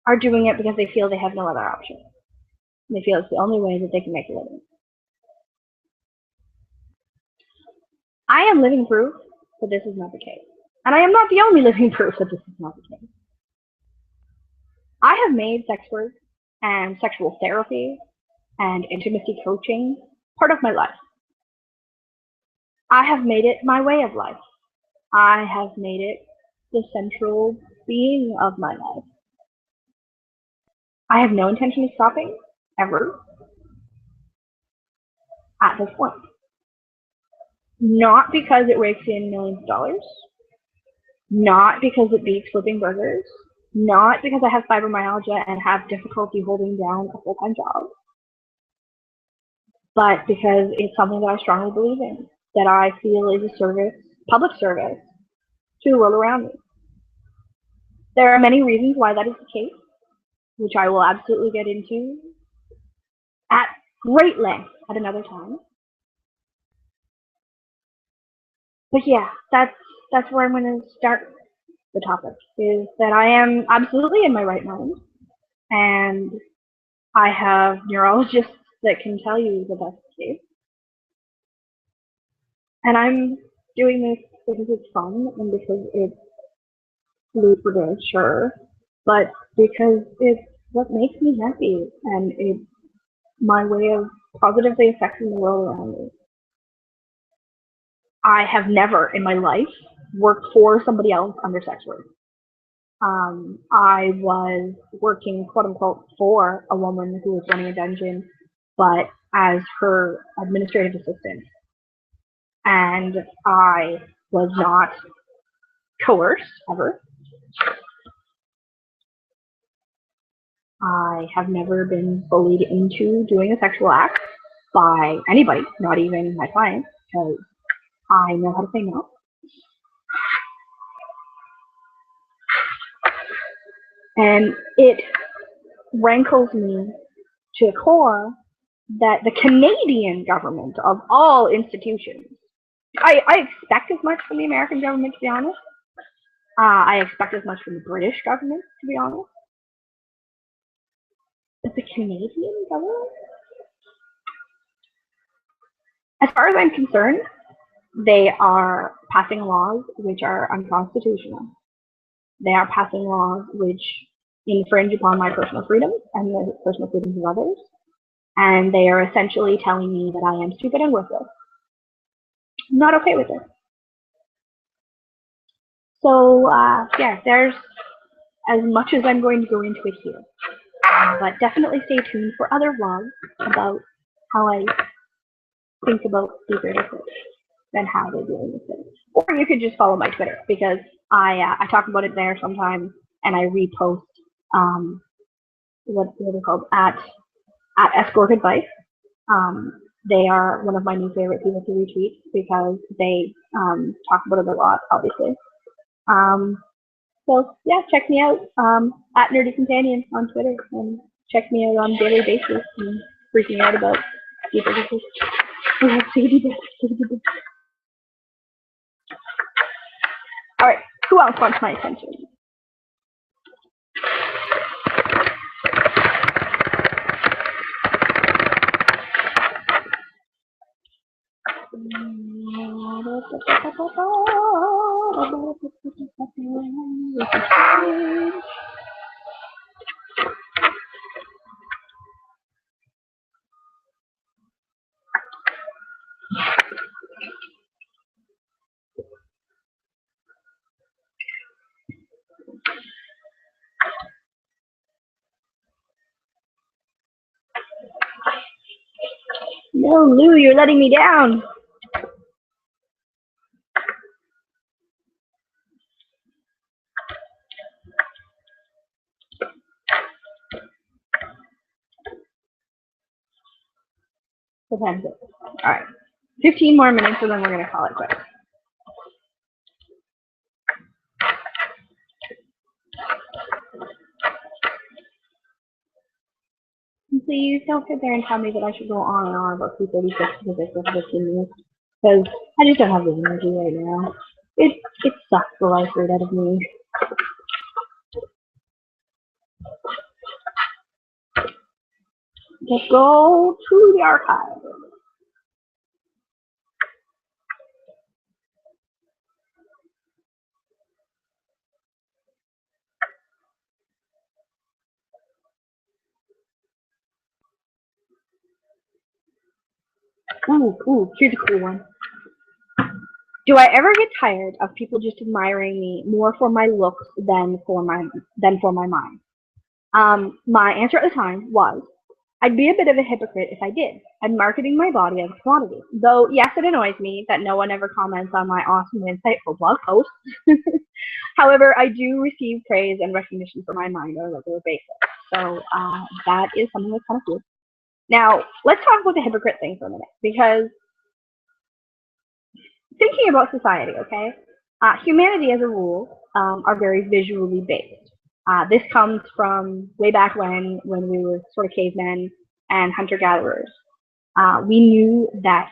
are doing it because they feel they have no other option. They feel it's the only way that they can make a living. I am living proof that this is not the case. And I am not the only living proof that this is not the case. I have made sex work and sexual therapy and intimacy coaching part of my life. I have made it my way of life. I have made it the central being of my life. I have no intention of stopping, ever, at this point. Not because it rakes in millions of dollars, not because it beats flipping burgers, not because I have fibromyalgia and have difficulty holding down a full-time job, but because it's something that I strongly believe in, that I feel is a service, public service, to the world around me. There are many reasons why that is the case, which I will absolutely get into at great length at another time. But yeah, that's where I'm going to start the topic, is that I am absolutely in my right mind, and I have neurologists that can tell you that that's the case. And I'm doing this because it's fun and because it's lucrative, sure, but because it's what makes me happy and it's my way of positively affecting the world around me. I have never in my life worked for somebody else under sex work. I was working, quote unquote, for a woman who was running a dungeon but as her administrative assistant. And I was not coerced ever. I have never been bullied into doing a sexual act by anybody, not even my clients, because I know how to say no. And it rankles me to the core that the Canadian government, of all institutions, I expect as much from the American government, to be honest. I expect as much from the British government, to be honest. But the Canadian government? As far as I'm concerned, they are passing laws which are unconstitutional. They are passing laws which infringe upon my personal freedoms and the personal freedoms of others. And they are essentially telling me that I am stupid and worthless. I'm not okay with it. So, yeah, there's as much as I'm going to go into it here. But definitely stay tuned for other vlogs about how I think about the British and how they're dealing with it. Or you could just follow my Twitter, because I talk about it there sometimes, and I repost what they're called at Escort Advice. They are one of my new favorite people to retweet because they talk about it a lot, obviously. So yeah, check me out at Nerdy Companion on Twitter, and check me out on a daily basis and freaking out about people. All right, who else wants my attention? No, Lou, you're letting me down. Depends. All right, 15 more minutes, and then we're gonna call it quits. Please don't sit there and tell me that I should go on and on about 236 because I still have 15 minutes. Because I just don't have the energy right now. It sucks the life right out of me. Just go to the archive. Ooh, here's a cool one. Do I ever get tired of people just admiring me more for my looks than for my mind? My answer at the time was, I'd be a bit of a hypocrite if I did. I'm marketing my body as a commodity. Though, yes, it annoys me that no one ever comments on my awesome and insightful blog posts. However, I do receive praise and recognition for my mind on a regular basis. So that is something that's kind of cool. Now, let's talk about the hypocrite thing for a minute, because thinking about society, okay, humanity as a rule are very visually based. This comes from way back when we were sort of cavemen and hunter-gatherers. We knew that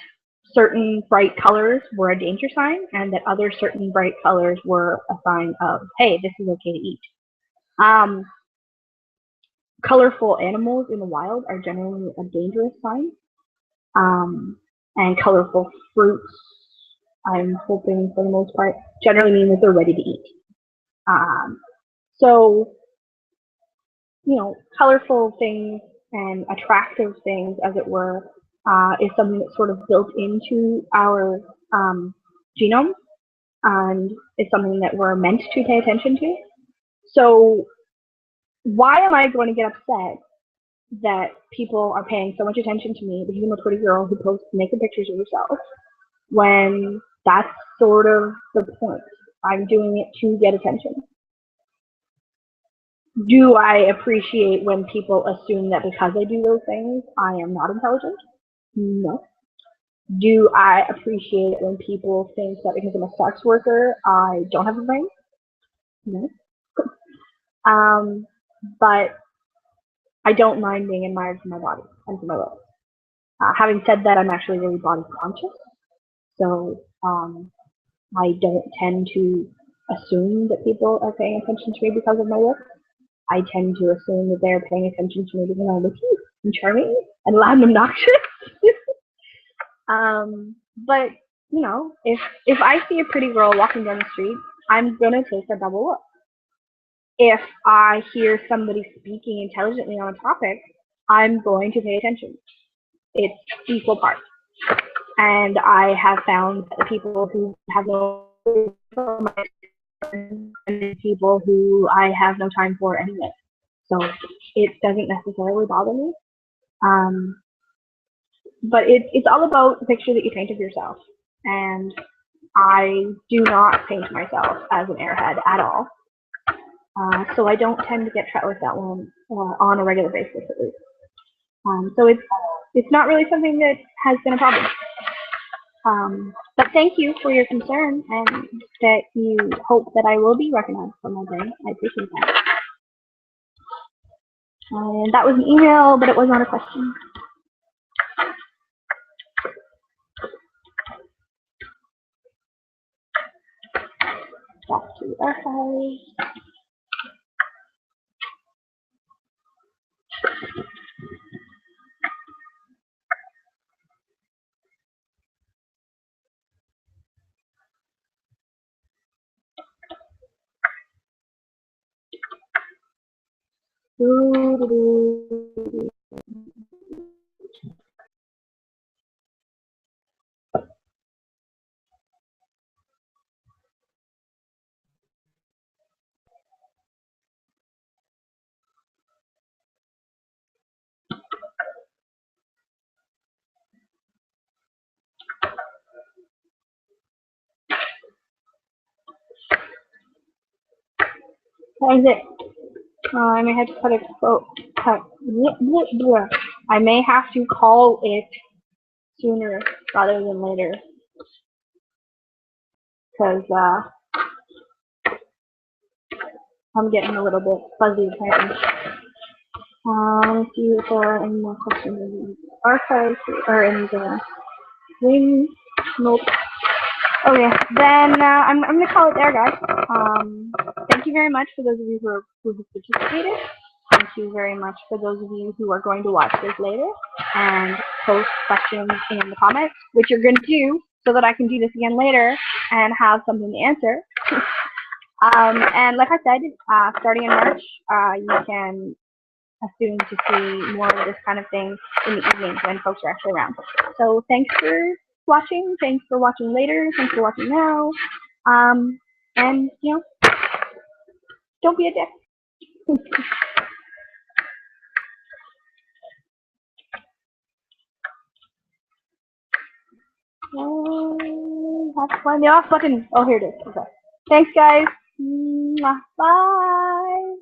certain bright colors were a danger sign, and that other certain bright colors were a sign of, hey, this is okay to eat. Colorful animals in the wild are generally a dangerous sign. And colorful fruits, I'm hoping for the most part, generally mean that they're ready to eat. So, you know, colorful things and attractive things, as it were, is something that's sort of built into our genome, and is something that we're meant to pay attention to. So why am I going to get upset that people are paying so much attention to me, because I'm a pretty girl who posts naked pictures of herself, when that's sort of the point. I'm doing it to get attention. Do I appreciate when people assume that because I do those things, I am not intelligent? No. Do I appreciate when people think that because I'm a sex worker, I don't have a brain? No. But I don't mind being admired for my body and for my looks. Having said that, I'm actually really body conscious, so I don't tend to assume that people are paying attention to me because of my looks. I tend to assume that they're paying attention to me because I'm cute and charming and loud and obnoxious. But you know, if I see a pretty girl walking down the street, I'm gonna take a double look. If I hear somebody speaking intelligently on a topic, I'm going to pay attention. It's equal parts. And I have found that the people who have no and people who I have no time for anyway. So it doesn't necessarily bother me. But it's all about the picture that you paint of yourself. And I do not paint myself as an airhead at all. So I don't tend to get treated with that one on a regular basis, at least. So it's not really something that has been a problem. But thank you for your concern, and that you hope that I will be recognized for my brain. I appreciate that. And that was an email, but it was not a question. Back to the archives. That is it. I may have to cut it. I may have to call it sooner rather than later, because I'm getting a little bit fuzzy apparently. Let's see if there are any more questions in the archives or in the wings. Nope. Okay, then I'm going to call it there, guys. Thank you very much for those of you who have participated. Thank you very much for those of you who are going to watch this later and post questions in the comments, which you're going to do so that I can do this again later and have something to answer. And like I said, starting in March, you can assume to see more of this kind of thing in the evenings when folks are actually around. So thanks for watching. Thanks for watching later. Thanks for watching now. And, you know, don't be a dick. Have to find the off button. Oh, here it is. Okay. Thanks, guys. Bye.